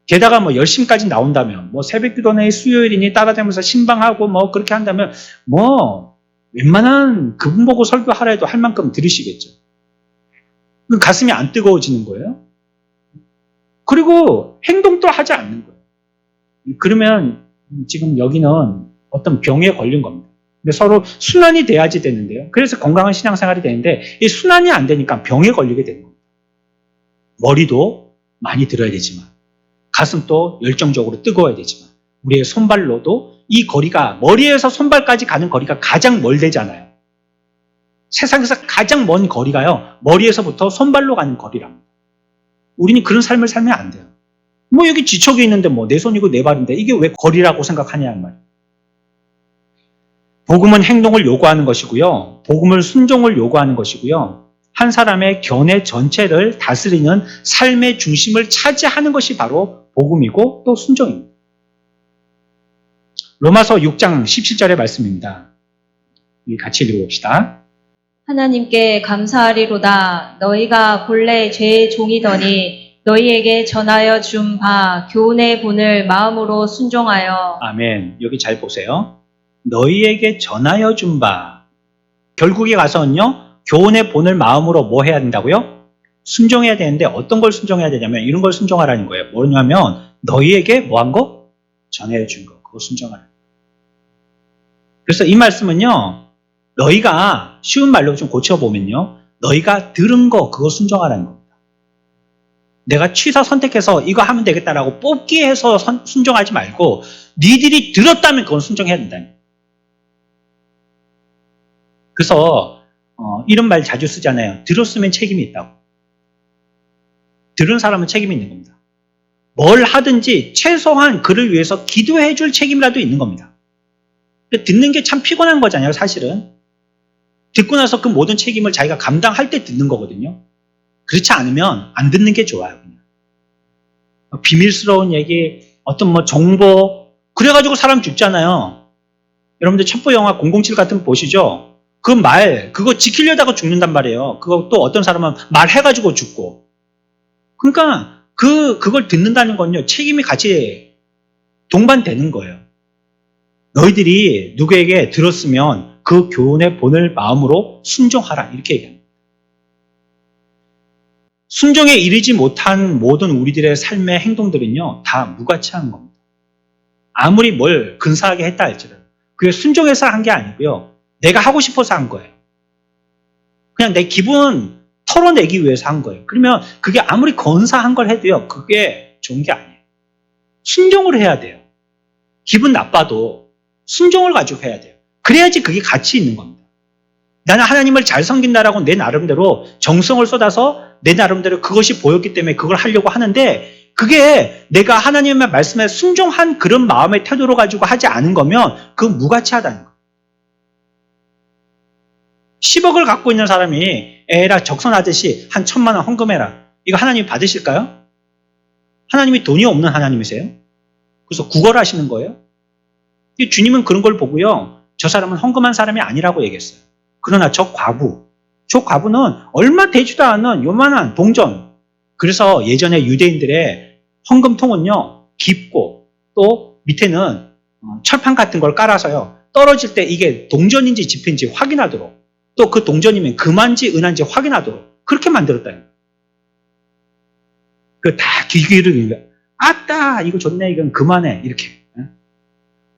게다가 뭐 열심까지 나온다면 뭐 새벽기도네 수요일이니 따라다니면서 신방하고 뭐 그렇게 한다면 뭐 웬만한 그분 보고 설교하라 해도 할 만큼 들으시겠죠. 가슴이 안 뜨거워지는 거예요. 그리고 행동도 하지 않는 거예요. 그러면 지금 여기는 어떤 병에 걸린 겁니다. 근데 서로 순환이 돼야지 되는데요. 그래서 건강한 신앙생활이 되는데 이 순환이 안 되니까 병에 걸리게 되는 겁니다. 머리도 많이 들어야 되지만 가슴도 열정적으로 뜨거워야 되지만 우리의 손발로도 이 거리가 머리에서 손발까지 가는 거리가 가장 멀대잖아요. 세상에서 가장 먼 거리가요. 머리에서부터 손발로 가는 거리랍니다. 우리는 그런 삶을 살면 안 돼요. 뭐 여기 지척이 있는데 뭐 내 손이고 내 발인데 이게 왜 거리라고 생각하냐는 말이에요. 복음은 행동을 요구하는 것이고요. 복음을 순종을 요구하는 것이고요. 한 사람의 견해 전체를 다스리는 삶의 중심을 차지하는 것이 바로 복음이고 또 순종입니다. 로마서 6장 17절의 말씀입니다. 같이 읽어봅시다. 하나님께 감사하리로다. 너희가 본래 죄의 종이더니 너희에게 전하여 준 바 교훈의 본을 마음으로 순종하여. 아멘. 여기 잘 보세요. 너희에게 전하여 준 바. 결국에 가서는요, 교훈의 본을 마음으로 뭐 해야 된다고요? 순종해야 되는데 어떤 걸 순종해야 되냐면 이런 걸 순종하라는 거예요. 뭐냐면 너희에게 뭐 한 거? 전해 준 거. 그거 순종하라. 그래서 이 말씀은요, 너희가 쉬운 말로 좀 고쳐보면요, 너희가 들은 거 그거 순종하라는 겁니다. 내가 취사 선택해서 이거 하면 되겠다라고 뽑기 해서 순종하지 말고 니들이 들었다면 그건 순종해야 된다. 그래서 이런 말 자주 쓰잖아요. 들었으면 책임이 있다고. 들은 사람은 책임이 있는 겁니다. 뭘 하든지 최소한 그를 위해서 기도해 줄 책임이라도 있는 겁니다. 듣는 게 참 피곤한 거잖아요, 사실은. 듣고 나서 그 모든 책임을 자기가 감당할 때 듣는 거거든요. 그렇지 않으면 안 듣는 게 좋아요, 그냥. 비밀스러운 얘기, 어떤 뭐 정보, 그래가지고 사람 죽잖아요. 여러분들 첩보 영화 007 같은 거 보시죠? 그 말, 그거 지키려다가 죽는단 말이에요. 그거 또 어떤 사람은 말해가지고 죽고. 그러니까 그걸 듣는다는 건요, 책임이 같이 동반되는 거예요. 너희들이 누구에게 들었으면 그 교훈의 본을 마음으로 순종하라. 이렇게 얘기합니다. 순종에 이르지 못한 모든 우리들의 삶의 행동들은요, 다 무가치한 겁니다. 아무리 뭘 근사하게 했다 할지라도. 그게 순종해서 한 게 아니고요. 내가 하고 싶어서 한 거예요. 그냥 내 기분 털어내기 위해서 한 거예요. 그러면 그게 아무리 건사한 걸 해도요, 그게 좋은 게 아니에요. 순종을 해야 돼요. 기분 나빠도 순종을 가지고 해야 돼요. 그래야지 그게 가치 있는 겁니다. 나는 하나님을 잘 섬긴다라고 내 나름대로 정성을 쏟아서 내 나름대로 그것이 보였기 때문에 그걸 하려고 하는데 그게 내가 하나님의 말씀에 순종한 그런 마음의 태도로 가지고 하지 않은 거면 그건 무가치하다는 거예요. 10억을 갖고 있는 사람이 에라 적선하듯이 한 1,000만 원 헌금해라. 이거 하나님이 받으실까요? 하나님이 돈이 없는 하나님이세요? 그래서 구걸하시는 거예요? 주님은 그런 걸 보고요. 저 사람은 헌금한 사람이 아니라고 얘기했어요. 그러나 저 과부는 얼마 되지도 않은 요만한 동전. 그래서 예전에 유대인들의 헌금통은요, 깊고 또 밑에는 철판 같은 걸 깔아서요, 떨어질 때 이게 동전인지 지폐인지 확인하도록, 또 그 동전이면 금한지 은한지 확인하도록 그렇게 만들었다는 거예요. 그 다 기기를 아따 이거 좋네, 이건 그만해, 이렇게.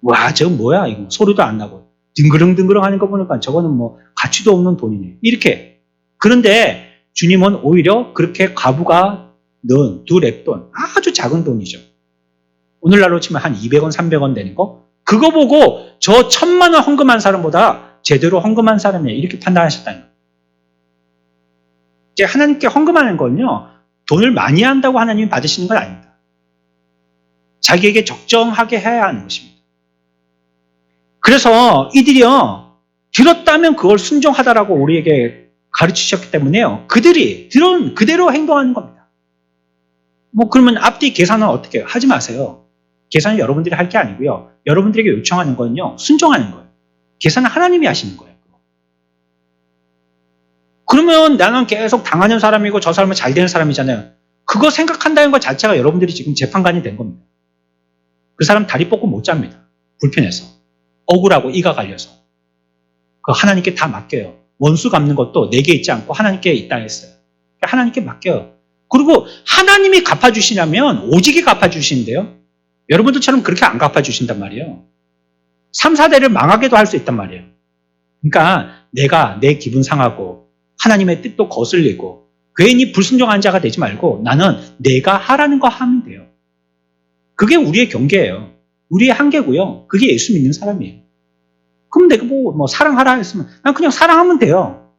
와, 저건 뭐야, 이거 소리도 안 나고 딩그렁딩그렁 하는 거 보니까 저거는 뭐 가치도 없는 돈이네, 이렇게. 그런데 주님은 오히려 그렇게 과부가 넣은 2렙돈, 아주 작은 돈이죠. 오늘날로 치면 한 200원 300원 되는 거, 그거 보고 저 1,000만 원 헌금한 사람보다 제대로 헌금한 사람이에요, 이렇게 판단하셨다는 거예요. 이제 하나님께 헌금하는 건요, 돈을 많이 한다고 하나님이 받으시는 건 아닙니다. 자기에게 적정하게 해야 하는 것입니다. 그래서 이들이요, 들었다면 그걸 순종하다라고 우리에게 가르치셨기 때문에요, 그들이 들은 그대로 행동하는 겁니다. 뭐 그러면 앞뒤 계산은 어떻게 해요? 하지 마세요. 계산은 여러분들이 할 게 아니고요, 여러분들에게 요청하는 건요, 순종하는 거예요. 계산은 하나님이 하시는 거예요. 그러면 나는 계속 당하는 사람이고 저 사람은 잘 되는 사람이잖아요. 그거 생각한다는 것 자체가 여러분들이 지금 재판관이 된 겁니다. 그 사람 다리 뻗고 못 잡니다. 불편해서. 억울하고 이가 갈려서. 그거 하나님께 다 맡겨요. 원수 갚는 것도 내게 있지 않고 하나님께 있다 했어요. 하나님께 맡겨요. 그리고 하나님이 갚아주시냐면 오지게 갚아주시는데요, 여러분들처럼 그렇게 안 갚아주신단 말이에요. 3, 4대를 망하게도 할 수 있단 말이에요. 그러니까 내가 내 기분 상하고 하나님의 뜻도 거슬리고 괜히 불순종한 자가 되지 말고 나는 내가 하라는 거 하면 돼요. 그게 우리의 경계예요. 우리의 한계고요. 그게 예수 믿는 사람이에요. 그럼 내가 뭐 사랑하라 했으면 난 그냥 사랑하면 돼요.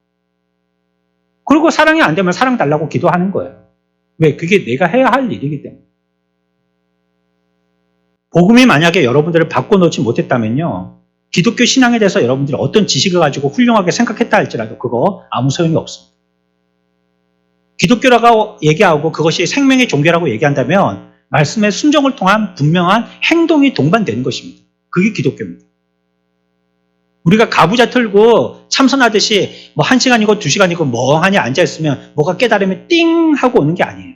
그리고 사랑이 안 되면 사랑 달라고 기도하는 거예요. 왜? 그게 내가 해야 할 일이기 때문에. 복음이 만약에 여러분들을 바꿔놓지 못했다면요, 기독교 신앙에 대해서 여러분들이 어떤 지식을 가지고 훌륭하게 생각했다 할지라도 그거 아무 소용이 없습니다. 기독교라고 얘기하고 그것이 생명의 종교라고 얘기한다면 말씀의 순종을 통한 분명한 행동이 동반되는 것입니다. 그게 기독교입니다. 우리가 가부좌 틀고 참선하듯이 뭐 1시간이고 2시간이고 멍하니 앉아있으면 뭐가 깨달으면 띵 하고 오는 게 아니에요.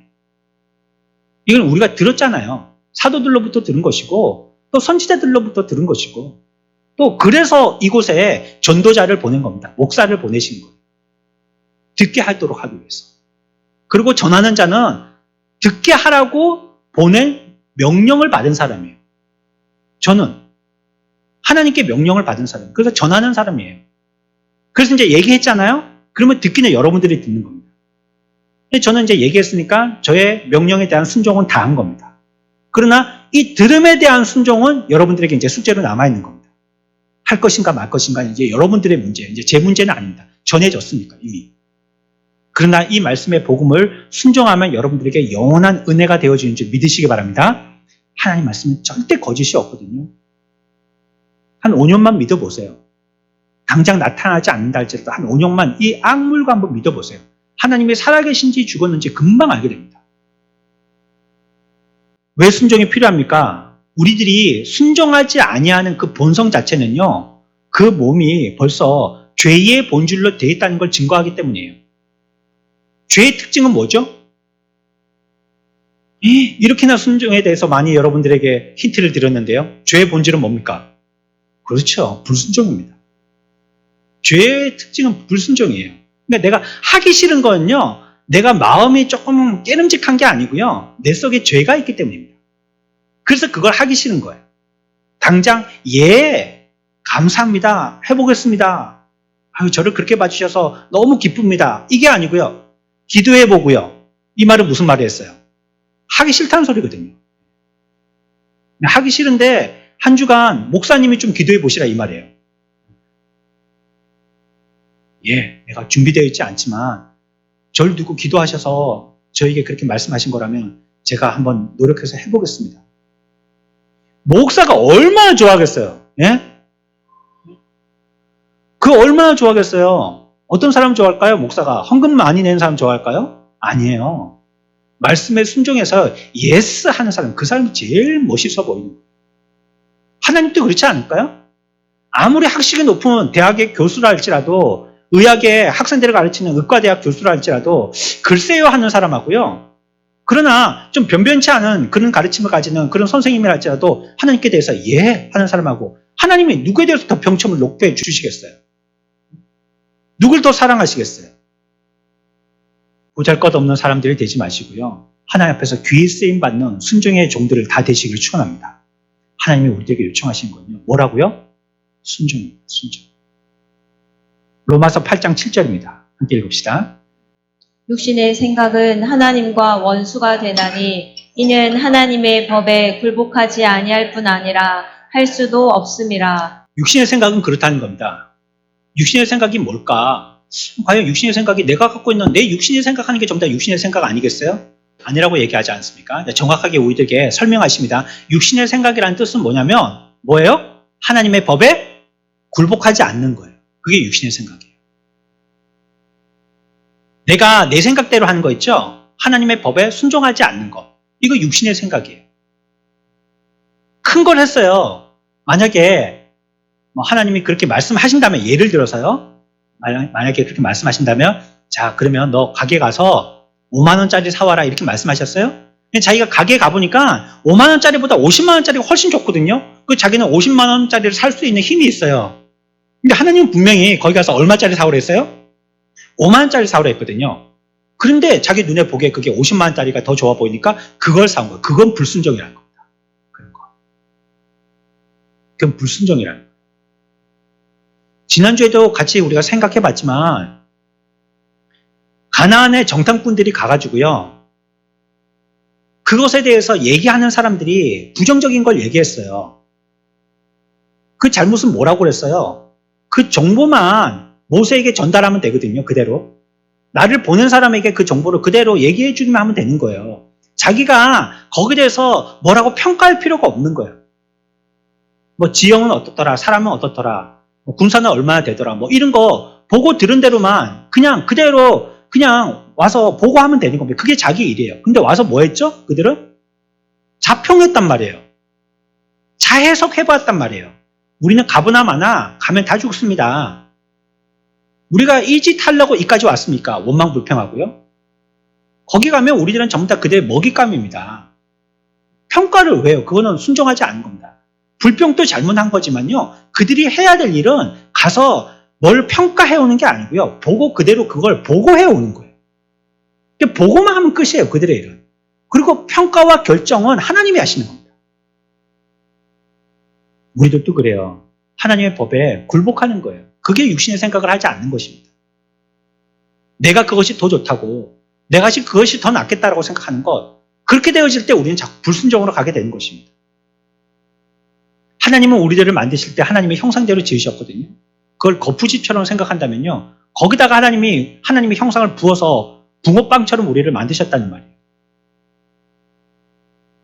이건 우리가 들었잖아요. 사도들로부터 들은 것이고 또 선지자들로부터 들은 것이고 또 그래서 이곳에 전도자를 보낸 겁니다. 목사를 보내신 거예요. 듣게 하도록 하기 위해서. 그리고 전하는 자는 듣게 하라고 보낸 명령을 받은 사람이에요. 저는 하나님께 명령을 받은 사람. 그래서 전하는 사람이에요. 그래서 이제 얘기했잖아요. 그러면 듣기는 여러분들이 듣는 겁니다. 저는 이제 얘기했으니까 저의 명령에 대한 순종은 다 한 겁니다. 그러나 이 들음에 대한 순종은 여러분들에게 이제 숙제로 남아있는 겁니다. 할 것인가 말 것인가 이제 여러분들의 문제, 이제 제 문제는 아닙니다. 전해졌으니까 이미. 그러나 이 말씀의 복음을 순종하면 여러분들에게 영원한 은혜가 되어지는 줄 믿으시기 바랍니다. 하나님 말씀은 절대 거짓이 없거든요. 한 5년만 믿어보세요. 당장 나타나지 않는다 할지라도 한 5년만 이 악물고 한번 믿어보세요. 하나님이 살아계신지 죽었는지 금방 알게 됩니다. 왜 순종이 필요합니까? 우리들이 순종하지 아니하는 그 본성 자체는요, 그 몸이 벌써 죄의 본질로 되어 있다는 걸 증거하기 때문이에요. 죄의 특징은 뭐죠? 이렇게나 순종에 대해서 많이 여러분들에게 힌트를 드렸는데요. 죄의 본질은 뭡니까? 그렇죠. 불순종입니다. 죄의 특징은 불순종이에요. 그러니까 내가 하기 싫은 거는요, 내가 마음이 조금 깨름직한 게 아니고요, 내 속에 죄가 있기 때문입니다. 그래서 그걸 하기 싫은 거예요. 당장 예, 감사합니다. 해보겠습니다. 아유, 저를 그렇게 봐주셔서 너무 기쁩니다. 이게 아니고요. 기도해보고요. 이 말은 무슨 말이었어요? 하기 싫다는 소리거든요. 하기 싫은데 한 주간 목사님이 좀 기도해보시라 이 말이에요. 예, 내가 준비되어 있지 않지만 저를 두고 기도하셔서 저에게 그렇게 말씀하신 거라면 제가 한번 노력해서 해보겠습니다. 목사가 얼마나 좋아하겠어요? 예? 그 얼마나 좋아하겠어요? 어떤 사람 좋아할까요? 목사가 헌금 많이 내는 사람 좋아할까요? 아니에요. 말씀에 순종해서 예스 하는 사람, 그 사람이 제일 멋있어 보이는 거예요. 하나님도 그렇지 않을까요? 아무리 학식이 높은 대학의 교수라 할지라도, 의학의 학생들을 가르치는 의과대학 교수라 할지라도 글쎄요 하는 사람하고요, 그러나 좀 변변치 않은 그런 가르침을 가지는 그런 선생님이라 할지라도 하나님께 대해서 예 하는 사람하고, 하나님이 누구에 대해서 더 병점을 높게 주시겠어요? 누굴 더 사랑하시겠어요? 보잘것없는 사람들이 되지 마시고요, 하나님 앞에서 귀히 쓰임받는 순종의 종들을 다 되시길 축원합니다. 하나님이 우리에게 요청하신 건요, 뭐라고요? 순종입니다. 순종. 로마서 8장 7절입니다. 함께 읽읍시다. 육신의 생각은 하나님과 원수가 되나니 이는 하나님의 법에 굴복하지 아니할 뿐 아니라 할 수도 없음이라. 육신의 생각은 그렇다는 겁니다. 육신의 생각이 뭘까? 과연 육신의 생각이 내가 갖고 있는 내 육신이 생각하는 게 전부 다 육신의 생각 아니겠어요? 아니라고 얘기하지 않습니까? 정확하게 우리에게 설명하십니다. 육신의 생각이라는 뜻은 뭐냐면 뭐예요? 하나님의 법에 굴복하지 않는 거예요. 그게 육신의 생각이에요. 내가 내 생각대로 하는 거 있죠? 하나님의 법에 순종하지 않는 거. 이거 육신의 생각이에요. 큰 걸 했어요. 만약에 하나님이 그렇게 말씀하신다면, 예를 들어서요, 만약에 그렇게 말씀하신다면, 자, 그러면 너 가게 가서 5만 원짜리 사와라 이렇게 말씀하셨어요? 자기가 가게에 가보니까 5만 원짜리보다 50만 원짜리가 훨씬 좋거든요. 그 자기는 50만 원짜리를 살 수 있는 힘이 있어요. 근데 하나님은 분명히 거기 가서 얼마짜리 사오라 했어요? 5만 원짜리 사오라 했거든요. 그런데 자기 눈에 보기에 그게 50만 원짜리가 더 좋아 보이니까 그걸 사온 거예요. 그건 불순종이라는 겁니다. 그런 거. 그건 불순종이라는 거예요. 지난주에도 같이 우리가 생각해 봤지만, 가나안의 정탐꾼들이 가가지고요, 그것에 대해서 얘기하는 사람들이 부정적인 걸 얘기했어요. 그 잘못은 뭐라고 그랬어요? 그 정보만 모세에게 전달하면 되거든요. 그대로. 나를 보는 사람에게 그 정보를 그대로 얘기해 주기만 하면 되는 거예요. 자기가 거기에 대해서 뭐라고 평가할 필요가 없는 거예요. 뭐 지형은 어떻더라, 사람은 어떻더라, 뭐 군사는 얼마나 되더라, 뭐 이런 거 보고 들은 대로만 그냥 그대로 그냥 와서 보고하면 되는 겁니다. 그게 자기 일이에요. 근데 와서 뭐 했죠? 그들은 자평했단 말이에요. 자해석해봤단 말이에요. 우리는 가보나 마나 가면 다 죽습니다. 우리가 이 짓 하려고 이까지 왔습니까? 원망불평하고요. 거기 가면 우리들은 전부 다 그들의 먹잇감입니다. 평가를 왜요? 그거는 순종하지 않은 겁니다. 불평도 잘못한 거지만요. 그들이 해야 될 일은 가서 뭘 평가해오는 게 아니고요. 보고 그대로 그걸 보고해오는 거예요. 보고만 하면 끝이에요. 그들의 일은. 그리고 평가와 결정은 하나님이 하시는 겁니다. 우리들도 그래요. 하나님의 법에 굴복하는 거예요. 그게 육신의 생각을 하지 않는 것입니다. 내가 그것이 더 좋다고, 내가 그것이 더 낫겠다라고 생각하는 것, 그렇게 되어질 때 우리는 자꾸 불순종으로 가게 되는 것입니다. 하나님은 우리들을 만드실 때 하나님의 형상대로 지으셨거든요. 그걸 거푸집처럼 생각한다면요. 거기다가 하나님의 형상을 부어서 붕어빵처럼 우리를 만드셨다는 말이에요.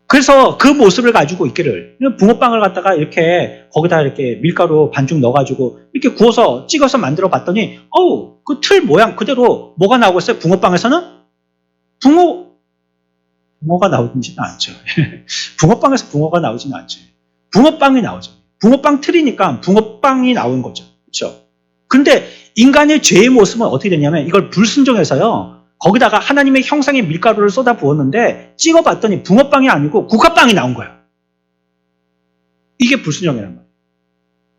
그래서 그 모습을 가지고 있기를, 붕어빵을 갖다가 이렇게 거기다 이렇게 밀가루 반죽 넣어가지고 이렇게 구워서 찍어서 만들어 봤더니 그 틀 모양 그대로 뭐가 나오고 있어요? 붕어빵에서는 붕어가 나오지는 않죠. 붕어빵에서 붕어가 나오지는 않죠. 붕어빵이 나오죠. 붕어빵 틀이니까 붕어빵이 나온 거죠. 그렇죠? 근데 인간의 죄의 모습은 어떻게 됐냐면 이걸 불순종해서요. 거기다가 하나님의 형상의 밀가루를 쏟아 부었는데 찍어봤더니 붕어빵이 아니고 국화빵이 나온 거예요. 이게 불순종이란 말이에요.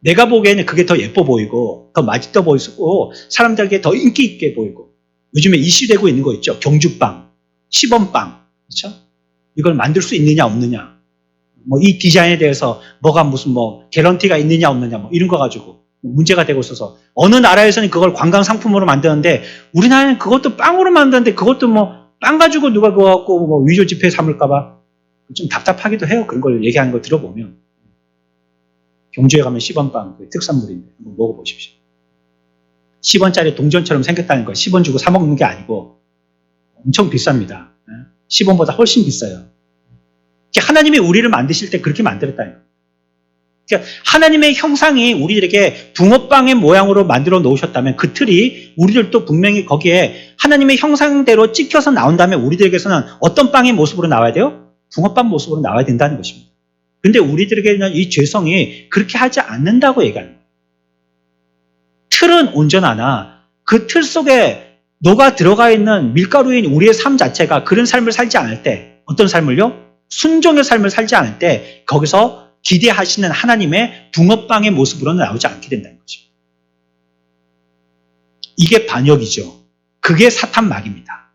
내가 보기에는 그게 더 예뻐 보이고 더 맛있어 보이고 사람들에게 더 인기 있게 보이고 요즘에 이슈되고 있는 거 있죠. 경주빵, 시범빵. 그렇죠? 이걸 만들 수 있느냐 없느냐. 이 디자인에 대해서 뭐가 무슨 개런티가 있느냐 없느냐 이런 거 가지고 문제가 되고 있어서 어느 나라에서는 그걸 관광 상품으로 만드는데 우리나라는 그것도 빵으로 만드는데 그것도 빵 가지고 누가 그거 갖고 위조 지폐 삼을까봐 좀 답답하기도 해요. 그런 걸 얘기하는 걸 들어보면. 경주에 가면 10원빵 그 특산물인데 한번 먹어보십시오. 10원짜리 동전처럼 생겼다는 거 10원 주고 사 먹는 게 아니고 엄청 비쌉니다. 10원보다 훨씬 비싸요. 하나님이 우리를 만드실 때 그렇게 만들었다는 거예요. 그러니까 하나님의 형상이 우리들에게 붕어빵의 모양으로 만들어 놓으셨다면 그 틀이 우리들도 분명히 거기에 하나님의 형상대로 찍혀서 나온다면 우리들에게서는 어떤 빵의 모습으로 나와야 돼요? 붕어빵 모습으로 나와야 된다는 것입니다. 근데 우리들에게는 이 죄성이 그렇게 하지 않는다고 얘기하는 거예요. 틀은 온전하나 그 틀 속에 녹아 들어가 있는 밀가루인 우리의 삶 자체가 그런 삶을 살지 않을 때 어떤 삶을요? 순종의 삶을 살지 않을 때 거기서 기대하시는 하나님의 붕어빵의 모습으로는 나오지 않게 된다는 것입니다. 이게 반역이죠. 그게 사탄 막입니다.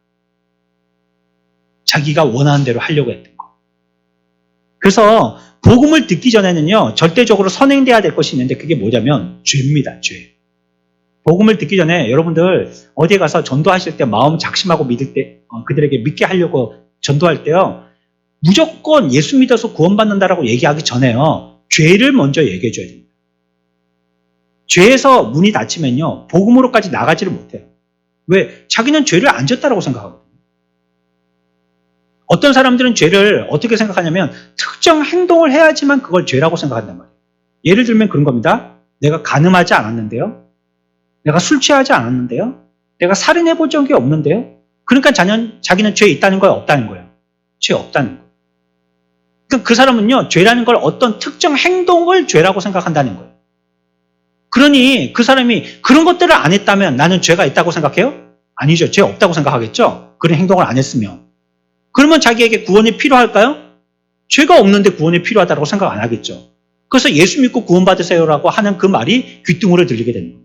자기가 원하는 대로 하려고 했던 거. 그래서 복음을 듣기 전에는요. 절대적으로 선행돼야 될 것이 있는데 그게 뭐냐면 죄입니다. 죄. 복음을 듣기 전에 여러분들 어디에 가서 전도하실 때 마음 작심하고 믿을 때 그들에게 믿게 하려고 전도할 때요. 무조건 예수 믿어서 구원받는다라고 얘기하기 전에요. 죄를 먼저 얘기해 줘야 됩니다. 죄에서 문이 닫히면요. 복음으로까지 나가지를 못해요. 왜? 자기는 죄를 안 졌다라고 생각하거든요. 어떤 사람들은 죄를 어떻게 생각하냐면 특정 행동을 해야지만 그걸 죄라고 생각한단 말이에요. 예를 들면 그런 겁니다. 내가 간음하지 않았는데요. 내가 술 취하지 않았는데요. 내가 살인해 본 적이 없는데요. 그러니까 자기는 죄 있다는 거예요? 없다는 거예요? 죄 없다는 거예요. 그러니까 그 사람은요. 죄라는 걸 어떤 특정 행동을 죄라고 생각한다는 거예요. 그러니 그 사람이 그런 것들을 안 했다면 나는 죄가 있다고 생각해요? 아니죠. 죄 없다고 생각하겠죠. 그런 행동을 안 했으면. 그러면 자기에게 구원이 필요할까요? 죄가 없는데 구원이 필요하다고 생각 안 하겠죠. 그래서 예수 믿고 구원받으세요라고 하는 그 말이 귀뚱으로 들리게 되는 겁니다.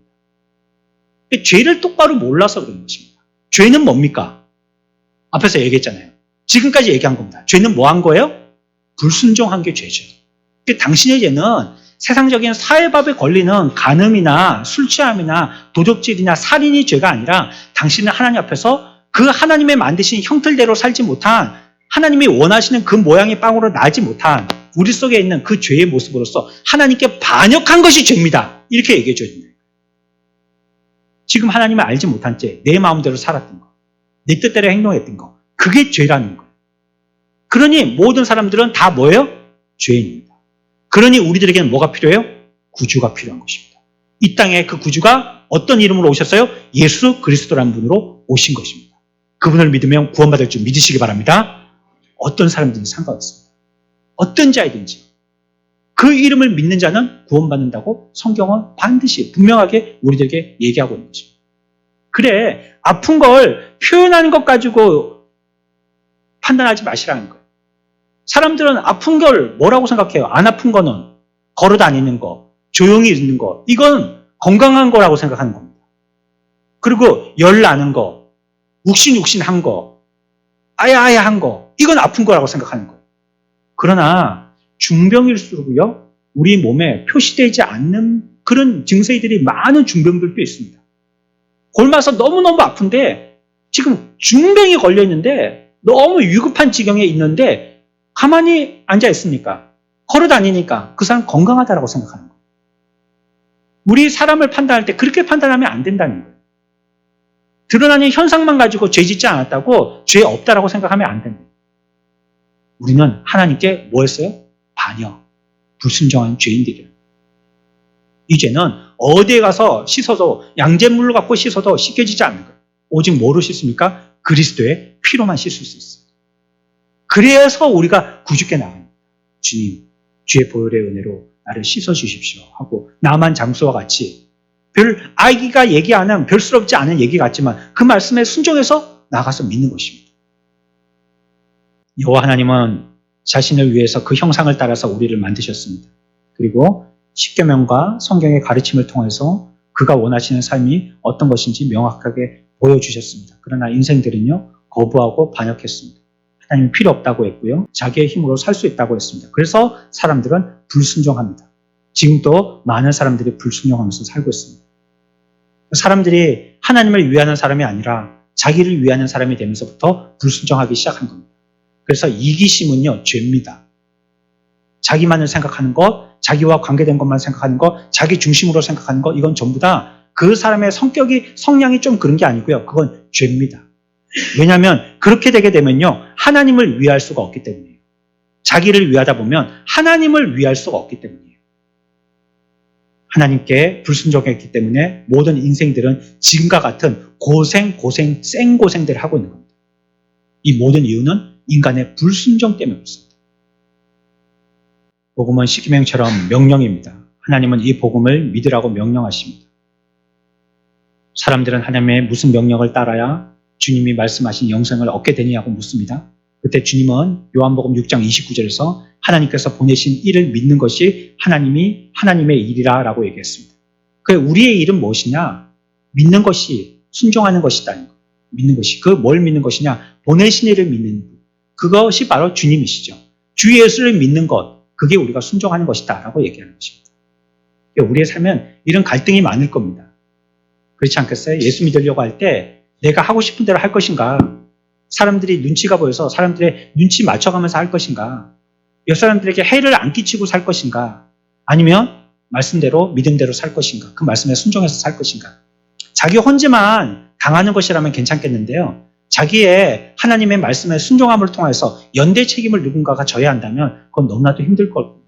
죄를 똑바로 몰라서 그런 것입니다. 죄는 뭡니까? 앞에서 얘기했잖아요. 지금까지 얘기한 겁니다. 죄는 뭐 한 거예요? 불순종한 게 죄죠. 당신의 죄는 세상적인 사회법에 걸리는 간음이나 술 취함이나 도적질이나 살인이 죄가 아니라 당신은 하나님 앞에서 그 하나님의 만드신 형틀대로 살지 못한 하나님이 원하시는 그 모양의 빵으로 나지 못한 우리 속에 있는 그 죄의 모습으로서 하나님께 반역한 것이 죄입니다. 이렇게 얘기해 줘야 됩니다. 지금 하나님을 알지 못한 죄, 내 마음대로 살았던 거, 내 뜻대로 행동했던 거, 그게 죄라는 거예요. 그러니 모든 사람들은 다 뭐예요? 죄인입니다. 그러니 우리들에게는 뭐가 필요해요? 구주가 필요한 것입니다. 이 땅에 그 구주가 어떤 이름으로 오셨어요? 예수 그리스도라는 분으로 오신 것입니다. 그분을 믿으면 구원받을 줄 믿으시기 바랍니다. 어떤 사람든지 상관없습니다. 어떤 자이든지 그 이름을 믿는 자는 구원받는다고 성경은 반드시 분명하게 우리들에게 얘기하고 있는 것입니다. 그래, 아픈 걸 표현하는 것 가지고 판단하지 마시라는 거예요. 사람들은 아픈 걸 뭐라고 생각해요? 안 아픈 거는 걸어 다니는 거, 조용히 있는 거, 이건 건강한 거라고 생각하는 겁니다. 그리고 열 나는 거, 욱신욱신한 거, 아야아야한 거, 이건 아픈 거라고 생각하는 거예요. 그러나 중병일수록요, 우리 몸에 표시되지 않는 그런 증세들이 많은 중병들도 있습니다. 골마서 너무너무 아픈데 지금 중병이 걸려 있는데 너무 위급한 지경에 있는데 가만히 앉아 있으니까, 걸어 다니니까 그 사람 건강하다라고 생각하는 거예요. 우리 사람을 판단할 때 그렇게 판단하면 안 된다는 거예요. 드러나는 현상만 가지고 죄 짓지 않았다고 죄 없다라고 생각하면 안 됩니다. 우리는 하나님께 뭐 했어요? 반역, 불순종한 죄인들이에요. 이 죄는 어디에 가서 씻어도, 양잿물로 갖고 씻어도 씻겨지지 않는 거예요. 오직 뭐로 씻습니까? 그리스도의 피로만 씻을 수 있어요. 그래서 우리가 구주께 나갑니다. 주님, 주의 보혈의 은혜로 나를 씻어주십시오 하고, 나만 장수와 같이 별 아기가 얘기하는 별스럽지 않은 얘기 같지만 그 말씀에 순종해서 나가서 믿는 것입니다. 여호와 하나님은 자신을 위해서 그 형상을 따라서 우리를 만드셨습니다. 그리고 십계명과 성경의 가르침을 통해서 그가 원하시는 삶이 어떤 것인지 명확하게 보여주셨습니다. 그러나 인생들은요, 거부하고 반역했습니다. 하나님이 필요 없다고 했고요, 자기의 힘으로 살 수 있다고 했습니다. 그래서 사람들은 불순종합니다. 지금도 많은 사람들이 불순종하면서 살고 있습니다. 사람들이 하나님을 위하는 사람이 아니라 자기를 위하는 사람이 되면서부터 불순종하기 시작한 겁니다. 그래서 이기심은요, 죄입니다. 자기만을 생각하는 것, 자기와 관계된 것만 생각하는 것, 자기 중심으로 생각하는 것, 이건 전부 다 그 사람의 성향이 좀 그런 게 아니고요. 그건 죄입니다. 왜냐하면 그렇게 되게 되면요, 하나님을 위할 수가 없기 때문이에요. 자기를 위하다 보면 하나님을 위할 수가 없기 때문이에요. 하나님께 불순종했기 때문에 모든 인생들은 지금과 같은 생고생들을 하고 있는 겁니다. 이 모든 이유는 인간의 불순종 때문에 그렇습니다. 복음은 십계명처럼 명령입니다. 하나님은 이 복음을 믿으라고 명령하십니다. 사람들은 하나님의 무슨 명령을 따라야 주님이 말씀하신 영생을 얻게 되느냐고 묻습니다. 그때 주님은 요한복음 6장 29절에서 하나님께서 보내신 일을 믿는 것이 하나님의 일이라 라고 얘기했습니다. 우리의 일은 무엇이냐? 믿는 것이, 순종하는 것이다. 믿는 것이. 뭘 믿는 것이냐? 보내신 일을 믿는 것. 그것이 바로 주님이시죠. 주 예수를 믿는 것, 그게 우리가 순종하는 것이다 라고 얘기하는 것입니다. 우리의 삶은 이런 갈등이 많을 겁니다. 그렇지 않겠어요? 예수 믿으려고 할 때 내가 하고 싶은 대로 할 것인가? 사람들이 눈치가 보여서 사람들의 눈치 맞춰가면서 할 것인가? 옆 사람들에게 해를 안 끼치고 살 것인가? 아니면 말씀대로 믿음대로 살 것인가? 그 말씀에 순종해서 살 것인가? 자기 혼자만 당하는 것이라면 괜찮겠는데요. 자기의 하나님의 말씀에 순종함을 통해서 연대 책임을 누군가가 져야 한다면 그건 너무나도 힘들 겁니다.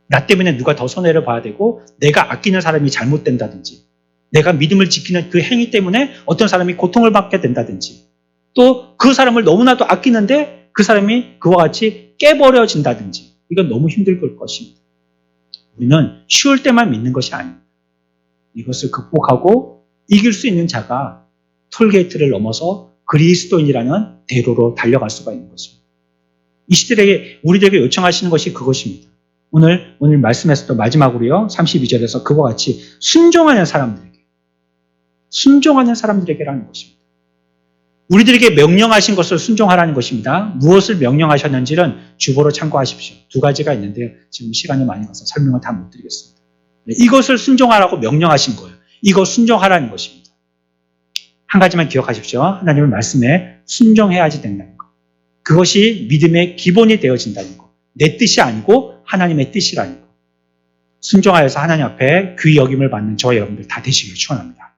나 때문에 누가 더 손해를 봐야 되고 내가 아끼는 사람이 잘못된다든지 내가 믿음을 지키는 그 행위 때문에 어떤 사람이 고통을 받게 된다든지 또 그 사람을 너무나도 아끼는데 그 사람이 그와 같이 깨버려진다든지 이건 너무 힘들 것입니다. 우리는 쉬울 때만 믿는 것이 아닙니다. 이것을 극복하고 이길 수 있는 자가 톨게이트를 넘어서 그리스도인이라는 대로로 달려갈 수가 있는 것입니다. 이 시대에 우리들에게 요청하시는 것이 그것입니다. 오늘 말씀에서도 마지막으로요, 32절에서 그와 같이 순종하는 사람들에게라는 것입니다. 우리들에게 명령하신 것을 순종하라는 것입니다. 무엇을 명령하셨는지는 주보로 참고하십시오. 두 가지가 있는데요. 지금 시간이 많이 가서 설명을 다 못 드리겠습니다. 이것을 순종하라고 명령하신 거예요. 이거 순종하라는 것입니다. 한 가지만 기억하십시오. 하나님의 말씀에 순종해야지 된다는 것. 그것이 믿음의 기본이 되어진다는 것. 내 뜻이 아니고 하나님의 뜻이라는 것. 순종하여서 하나님 앞에 귀히 여김을 받는 저와 여러분들 다 되시길 축원합니다.